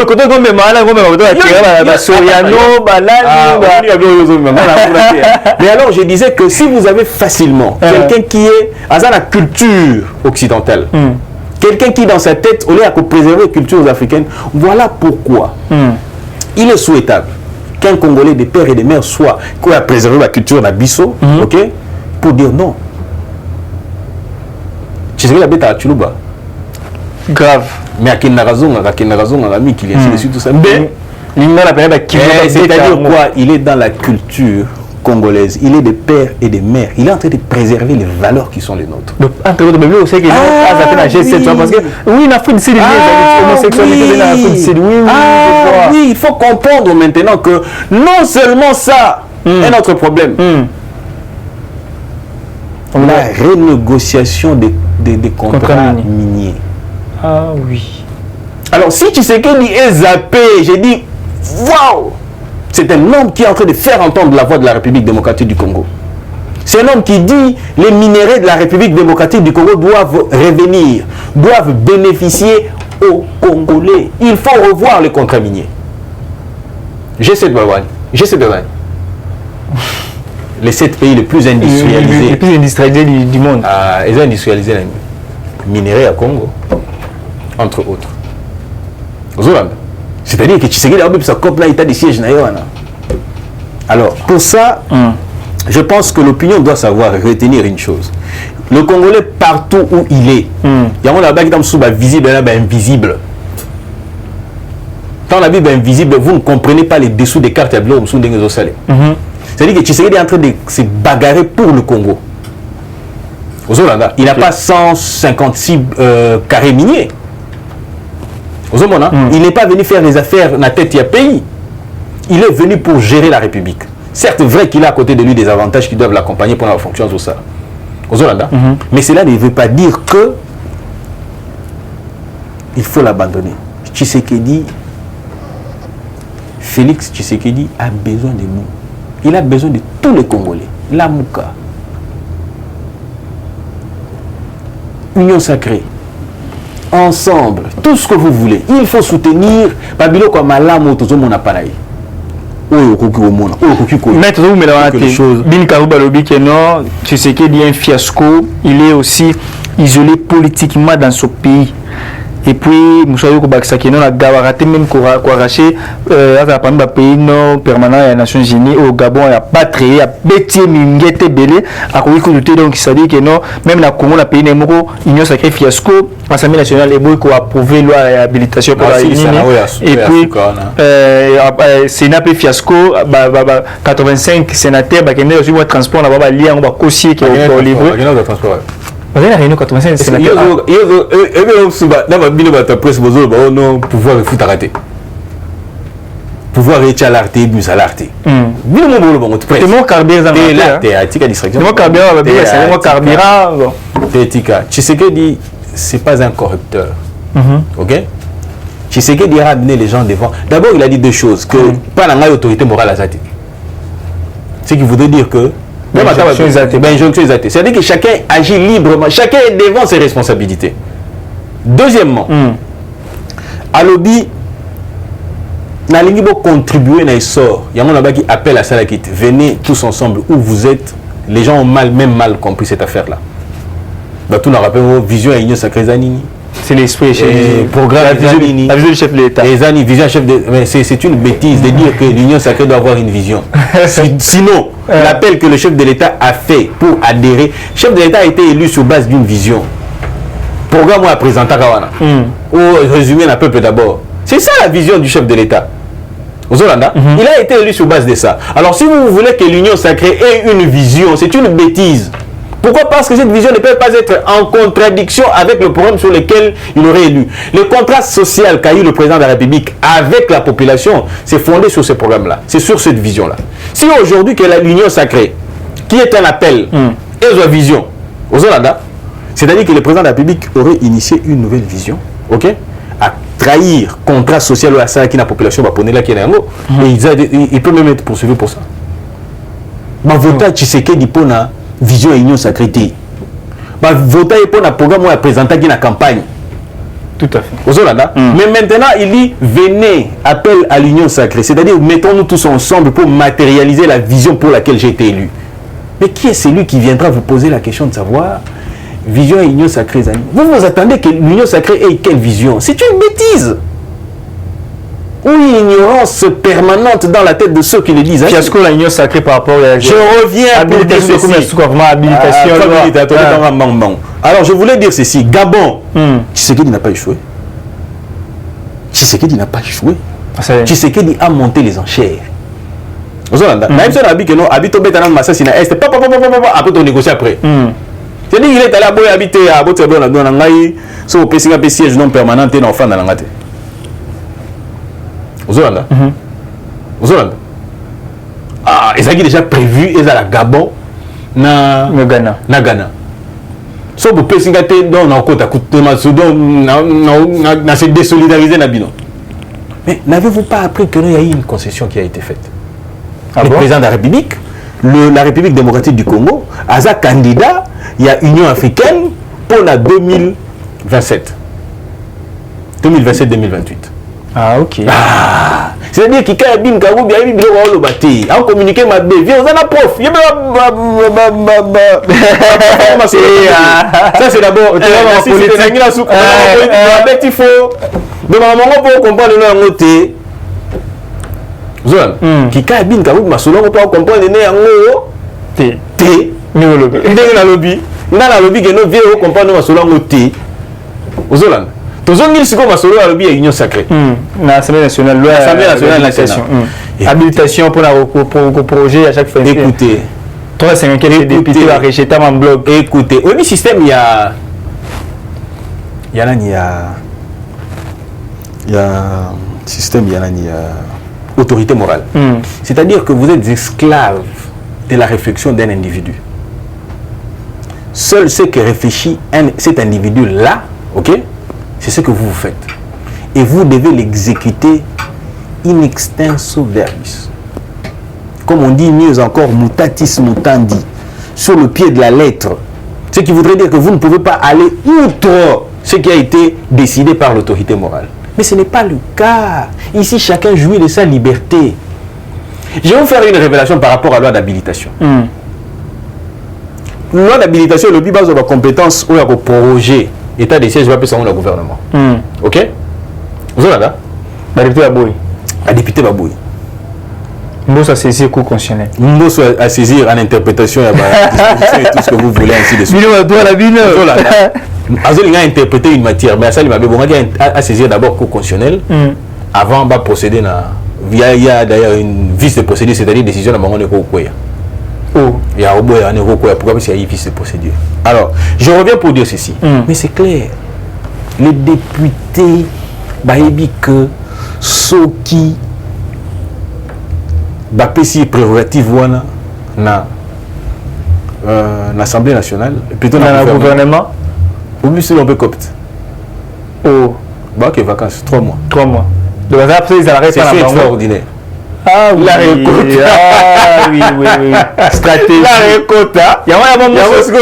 Mais alors je disais que si vous avez facilement quelqu'un qui est à la culture occidentale, quelqu'un qui dans sa tête, au lieu de préserver les cultures africaines, voilà pourquoi il est souhaitable qu'un Congolais de père et de mère soit qui a préservé la culture d'Abisso, ok, pour dire non. Tu sais la bête à Tchoulouba. Grave. Mais à Kenarazon, à ami qui est dessus tout ça. C'est-à-dire quoi? Il est dans la culture congolaise. Il est de père et de mère. Il est en train de préserver les valeurs qui sont les nôtres. Donc, entre autres, vous savez que parce que oui, la foule, c'est l'homosexualité. Oui, il faut comprendre maintenant que non seulement ça est notre problème. La renégociation des contrats miniers. Ah oui. Alors, si tu sais qu'il est zappé, j'ai dit, waouh! C'est un homme qui est en train de faire entendre la voix de la République démocratique du Congo. C'est un homme qui dit les minéraux de la République démocratique du Congo doivent revenir, doivent bénéficier aux Congolais. Il faut revoir le contrat minier. G7 Bawane, G7 Bawane. Les 7 pays les plus industrialisés. Les plus industrialisés du monde. Ils ont industrialisé les minéraux à Congo, entre autres. C'est-à-dire que tu sais que ça coupe là, il a des sièges. Alors, pour ça, je pense que l'opinion doit savoir retenir une chose. Le Congolais, partout où il est, il y a un là-bas qui est visible et là invisible. Quand la Bible est invisible, vous ne comprenez pas les dessous des cartes à blanc. C'est-à-dire que tu sais qu'il est en train de se bagarrer pour le Congo. Il n'a pas 156 carrés miniers. Il n'est pas venu faire des affaires dans la tête du pays. Il est venu pour gérer la République. Certes, vrai qu'il a à côté de lui des avantages qui doivent l'accompagner pour la fonction de ça. Mais cela ne veut pas dire que il faut l'abandonner. Tshisekedi, Félix Tshisekedi a besoin de nous. Il a besoin de tous les Congolais. La Mouka. Union sacrée. Ensemble, tout ce que vous voulez. Il faut soutenir Babilo comme Malamo Tozomo Napanaï. Maître, vous me l'avez dit. Bin Karouba Lobi Keno, tu sais qu'il y a un fiasco. Il est aussi isolé politiquement dans ce pays. et puis Moussaïo Kobakisaki non a raté même qu'on arraché parmi les pays non permanents des Nations Unies au Gabon il y a pas très à Bétier Mingete Belé à Kouikouté donc ça dit que non même la Congo la pays Nemoko Union Sacrée fiasco Assemblée nationale et boy ko approuvé loi habilitation pour la Union et puis Sénat pe fiasco 85 sénateurs ba kende aussi transport na ba lien ba cossier qui est livré on a réunion 85 sénateurs pouvoir refuter arrêter pouvoir réussir à l'arté bus à l'arté bien mon bon et mon carburant dans la théatique distraction mon carburant va bien c'est mon carburant théatica Tshisekedi c'est pas un corrupteur ok Tshisekedi a ramené les gens devant d'abord il a dit deux choses que pas la autorité morale à Zati ce qui voudrait dire que c'est-à-dire que chacun agit librement, chacun est devant ses responsabilités. Deuxièmement, à lobby, Nalingibo contribuer à l'essor. Il y a un qui appelle à Salakit. Venez tous ensemble où vous êtes. Les gens ont même mal compris cette affaire-là. Tout nous rappelle vos visions à l'Union Sacrée Zanini. C'est l'esprit chez programme la vision du chef de l'État. C'est une bêtise de dire que l'Union Sacrée doit avoir une vision. Sinon, l'appel que le chef de l'État a fait pour adhérer, le chef de l'État a été élu sur base d'une vision. Programme à présenter Kawana. Ou résumer un peuple d'abord. C'est ça la vision du chef de l'État. Aux Hollandais, il a été élu sur base de ça. Alors si vous voulez que l'Union Sacrée ait une vision, c'est une bêtise. Pourquoi? Parce que cette vision ne peut pas être en contradiction avec le programme sur lequel il aurait élu. Le contrat social qu'a eu le président de la République avec la population, c'est fondé sur ce programme-là. C'est sur cette vision-là. Si aujourd'hui que l'Union Sacrée, qui est un appel, est une vision aux Hollandais, c'est-à-dire que le président de la République aurait initié une nouvelle vision, ok, à trahir contrat social à ça qui la population va poner là qui est là, et il peut même être poursuivi pour ça. Ma vote Tshisekedi pour na vision Union Sacrée. Ma vote pour na programme à présenter qui na campagne. Tout à fait. Aux Hollandais. Mais maintenant il dit venez appel à l'Union Sacrée, c'est-à-dire mettons-nous tous ensemble pour matérialiser la vision pour laquelle j'ai été élu. Mais qui est celui qui viendra vous poser la question de savoir vision et Union Sacrée? Vous attendez que l'Union Sacrée ait quelle vision? C'est une bêtise. Ou une ignorance permanente dans la tête de ceux qui le disent. Fiasco la Union Sacrée par rapport à... Je reviens habilitation. Alors je voulais dire ceci. Gabon, Tshisekedi n'a pas échoué. Tshisekedi n'a pas échoué. Tshisekedi a monté les enchères. Vous avez même si on a dit que non, habite au Bétanan Massasina Est, après on négocie après. C'est-à-dire qu'il est allé habiter à Botsabon, dans l'Angaï, sur le PCA siège non permanent, et l'enfant dans l'Angate. Aux Hollandais. Aux Hollandais. Ah, et ça qui est déjà prévu, et ça la Gabon, na Ghana. So pour PCA, dans l'Angate, na se désolidariser na bino. Mais n'avez-vous pas appris qu'il y a eu une concession qui a été faite? Le président de la République, la République démocratique du Congo, a un candidat, il y a Union africaine pour la 2027. 2027-2028. Ah, ok. Ah, c'est-à-dire qu'il y a bien on communique ma bébé, on a un prof. Ça, c'est d'abord. Il faut. De maman, pour comprendre le côté. Zone. Qui a bien pour comprendre le T. Dans lobby que nous vieux comprendre le T. Aux Hollandais. Tous les gens qui sont à l'Union Sacrée. L'Assemblée nationale, l'habilitation. Habilitation pour le projet à chaque fois. Écoutez. 354 députés à rejeter mon blog. Écoutez, au niveau système, il y a système, il y a autorité morale. C'est-à-dire que vous êtes esclave de la réflexion d'un individu. Seul ce que réfléchit cet individu-là, ok? C'est ce que vous faites. Et vous devez l'exécuter in extenso verbis. Comme on dit mieux encore, mutatis mutandi, sur le pied de la lettre. Ce qui voudrait dire que vous ne pouvez pas aller outre ce qui a été décidé par l'autorité morale. Mais ce n'est pas le cas. Ici, chacun jouit de sa liberté. Je vais vous faire une révélation par rapport à la loi d'habilitation. Loi d'habilitation, le but de la compétence ou le projet état de siège va passer au gouvernement. OK? Vous avez là? Député Baboui. Un député Baboui. Mbosso a saisi le cours constitutionnel. Mbosso a saisir en interprétation et tout ce que vous voulez ainsi de suite. Il a interprété une matière, mais ça il a saisir d'abord cours constitutionnel avant de procéder il y a d'ailleurs une vice de procédure, c'est-à-dire décision de Mangon Nekokoya. Il y a un Nekokoya, pourquoi parce qu'il y a une vice de procédure. Alors, je reviens pour dire ceci, mais c'est clair, les députés, baïbi que Soki, bapesi prérogative wana na l'Assemblée nationale, plutôt dans le gouvernement. Au mieux, c'est un peu copte. Oh. Bah, ok, vacances, 3 mois. 3 mois. Donc, après, ils arrêtent pas extraordinaire. Ah oui, la récolte. Ah oui, oui, oui. Stratégie. La récolte. Il y a un moment où c'est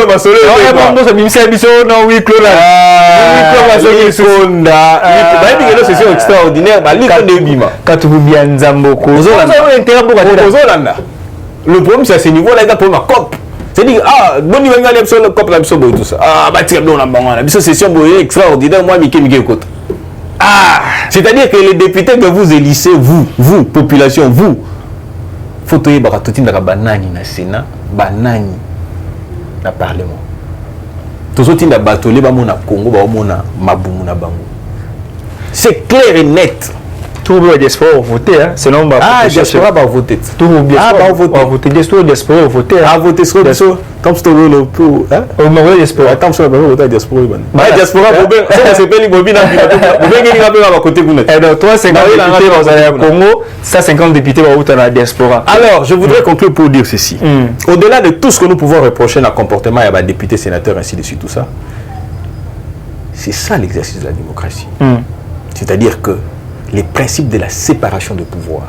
extraordinaire. Le problème, c'est à ce niveau-là, il y a pour ma COP. C'est-à-dire, bon, il y a le COP, la tout ça. Bah, tiens, on a la session extraordinaire, moi, Mickey Côte. C'est-à-dire que les députés que vous élissez, vous, population, vous, faut que vous ayez banani na Sénat, banani na Parlement. Tout ce qui est batolé, na Congo, na Maboumou na Bango. C'est clair et net. Tout le diaspora a voté, sinon diaspora va voter. Tout le diaspora va voter. Diaspora a voté. Voter sur le comme c'est le pour diaspora. Attends, ça va voter diaspora. Diaspora, c'est pas l'immobilier. Côté vous. Et donc 350 députés au Congo, 150 députés vont voter dans la diaspora. Alors, je voudrais conclure pour dire ceci. Au-delà de tout ce que nous pouvons reprocher à un comportement, il y a des députés, sénateurs, ainsi de suite, tout ça. C'est ça l'exercice de la démocratie. C'est-à-dire que les principes de la séparation de pouvoir.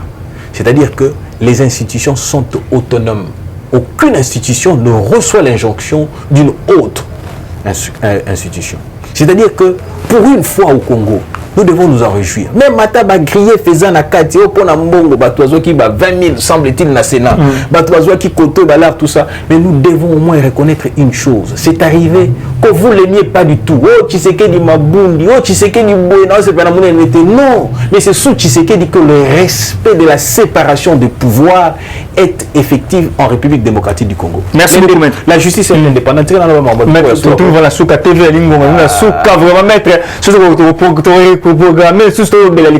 C'est-à-dire que les institutions sont autonomes. Aucune institution ne reçoit l'injonction d'une autre institution. C'est-à-dire que pour une fois au Congo, nous devons nous en réjouir. Même Mataba grillé faisant la carte, pour la mbongo, batoiso qui va 20 000, semble-t-il, na Sénat, batoiso qui koto, balar, tout ça. Mais nous devons au moins reconnaître une chose. C'est arrivé que vous ne l'aimiez pas du tout. Oh, Tshisekedi Mabundi, oh, Tshisekedi Boye, non, c'est pas la monnaie. Non, mais c'est sous Tshisekedi que le respect de la séparation des pouvoirs est effectif en République démocratique du Congo. Merci beaucoup, maître. La justice est indépendante. Maître, tout va la souka TV, la souka vraiment mettre, programmer tout ce que vous avez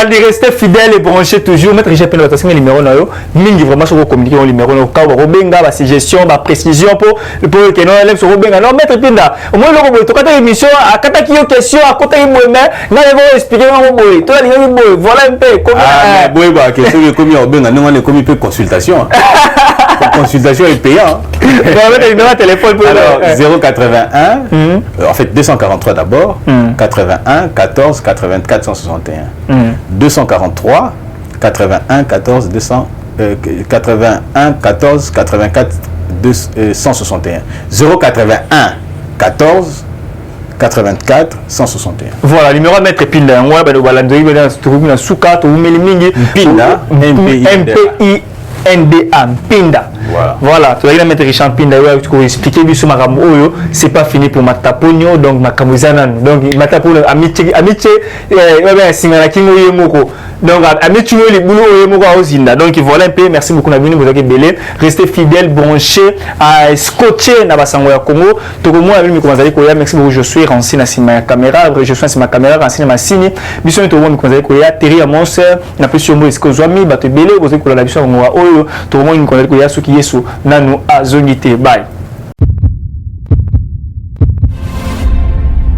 les rester fidèles et branchés toujours. Mettre j'ai peine de numéro mingi vraiment sur communiquer au numéro au cas Robenga ba suggestion ba précision pour que non élève sur Robenga non mettre pinda au moins le to kata émission à kata ki question à côté moi mais na va expliquer mon boy toi les boy voilà un peu comment boy ba question comme Robenga non on est comme peu consultation. Consultation est payant. Alors 081, en fait 243 d'abord, 81 14 84 161. 243 81 14 200 81 14 84 161. 081 14 84 161. Voilà, numéro à mettre Pinda. Ouais, bah le balandri, bah dans souka, tout mingi. Pinda, MPI. NDA Pinda. Voilà, tu vas mettre Richard Pinda, tu vas expliquer sur ma ramoyo, c'est pas fini pour Mataponio, donc ma Kamuzana, donc Mataponio, amitié, Singana Kingo Yemoko. Donc, amitié, les boulots Yemoko aussi. Donc, voilà un peu, merci beaucoup, Nabini, vous avez belé, restez fidèles, branchés, à scotcher, Nabasangoya Congo. Tout le monde a vu, merci beaucoup, je suis renseigné dans ma caméra, je suis ma caméra, renseigné ma signe, mission tout le monde, vous avez Terry à mon sœur, n'a plus sur moi, est-ce que vous avez mis, bah, te belé, vous avez la mission, tout le monde connaît que ce qui est sous nano azonité. Bye.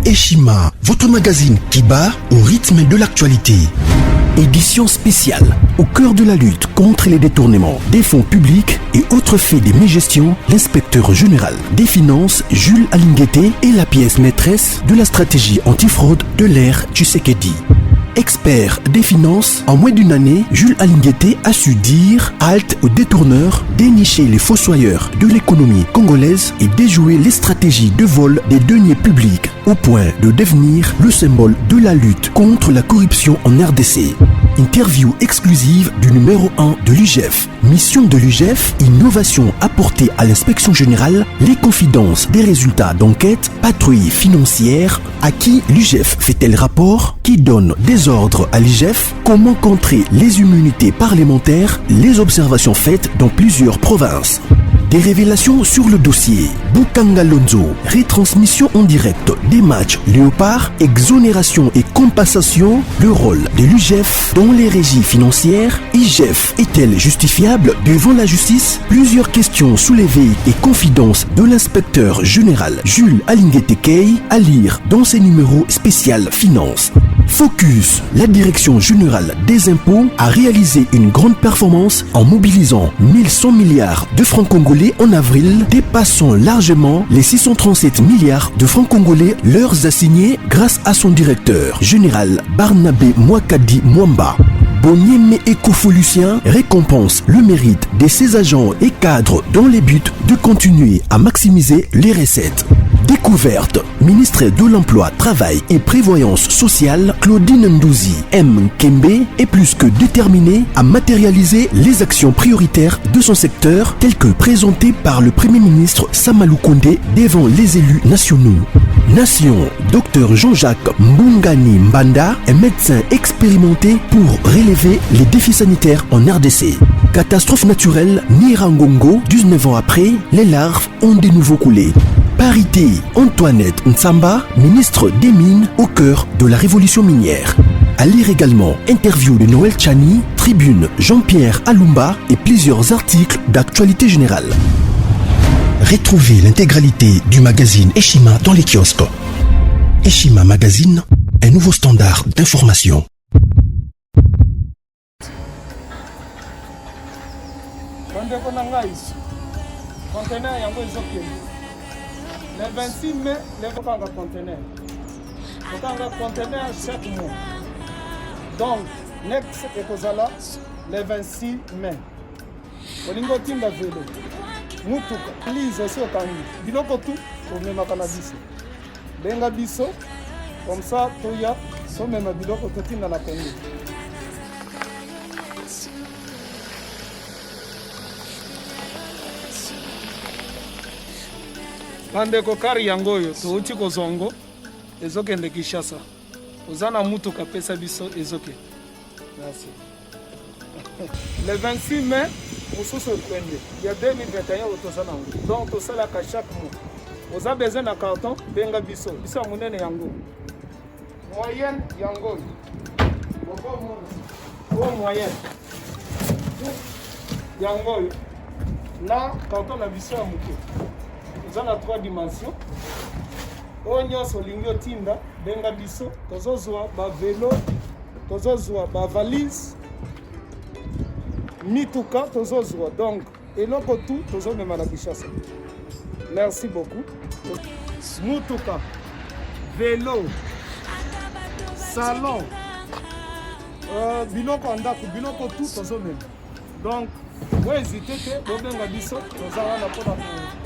Eshima, votre magazine qui bat au rythme de l'actualité. Édition spéciale au cœur de la lutte contre les détournements des fonds publics et autres faits de mégestion. L'inspecteur général des finances Jules Alinguete est la pièce maîtresse de la stratégie antifraude de l'ère Tshisekedi. Expert des finances, en moins d'une année, Jules Alinguete a su dire halte aux détourneurs, dénicher les fossoyeurs de l'économie congolaise et déjouer les stratégies de vol des deniers publics au point de devenir le symbole de la lutte contre la corruption en RDC. Interview exclusive du numéro 1 de l'IGF, Mission de l'UGF, innovation apportée à l'inspection générale, les confidences des résultats d'enquête, patrouille financière, à qui l'UGF fait-elle rapport, qui donne des ordres à l'UGF, comment contrer les immunités parlementaires, les observations faites dans plusieurs provinces. Des révélations sur le dossier Bukanga Lonzo, retransmission en direct des matchs Léopard, exonération et compensation, le rôle de l'UGF dans les régies financières, IGF est-elle justifiable devant la justice? Plusieurs questions soulevées et confidences de l'inspecteur général Jules Alinguetekei à lire dans ses numéros spécial Finance. Focus, la direction générale des impôts a réalisé une grande performance en mobilisant 1100 milliards de francs congolais en avril, dépassant largement les 637 milliards de francs congolais leurs assignés grâce à son directeur général Barnabé Mwakadi Mwamba. Bonieme Ecofolucien récompense le mérite de ses agents et cadres dans les buts de continuer à maximiser les recettes. Découverte, ministre de l'Emploi, Travail et Prévoyance sociale, Claudine Ndouzi M. Kembe est plus que déterminée à matérialiser les actions prioritaires de son secteur telles que présentées par le Premier ministre Samalou Kondé devant les élus nationaux. Nation, Dr Jean-Jacques Mbungani Mbanda est médecin expérimenté pour relever les défis sanitaires en RDC. Catastrophe naturelle, Nirangongo, 19 ans après, les larves ont de nouveau coulé. Parité, Antoinette Nsamba, ministre des Mines au cœur de la révolution minière. À lire également interview de Noël Tchani, Tribune Jean-Pierre Alumba et plusieurs articles d'actualité générale. Retrouvez l'intégralité du magazine Eshima dans les kiosques. Eshima Magazine, un nouveau standard d'information. Le 26 mai, les conteneurs. Conteneur chaque mois. Donc, next ekozala le 26 mai. Olingo tinda velo. Mutuka. Lise aussi au Kangi. Biloko tout pour même cannabis. Benga biso. Comme ça, toya, so même biloko totinda na Congo. Bandeko kari yango oyo touti kozongo ezokende Kinshasa. Ozana mutuka pesa biso ezoke. Merci. Le 26 mai, mosusu ekwende. Il y a 2021 otozana ngo. Donc tosala ka chaque mois. Oza besoin na carton benga biso. Biso munene yango. Moyenne yango. Boko moyenne. Yango. Na carton na biso ya muke. Dans la 3 dimensions. Onyo solingo tinda benga biso tozozwa ba vélo, tozozwa ba valise, mituka tozozwa. Donc eloko tout tozomema na Kinshasa. Merci beaucoup. Mutuka, vélo, salon, biloko ndako, biloko tout tozomema. Donc vous hésitez que benga biso tozala na pona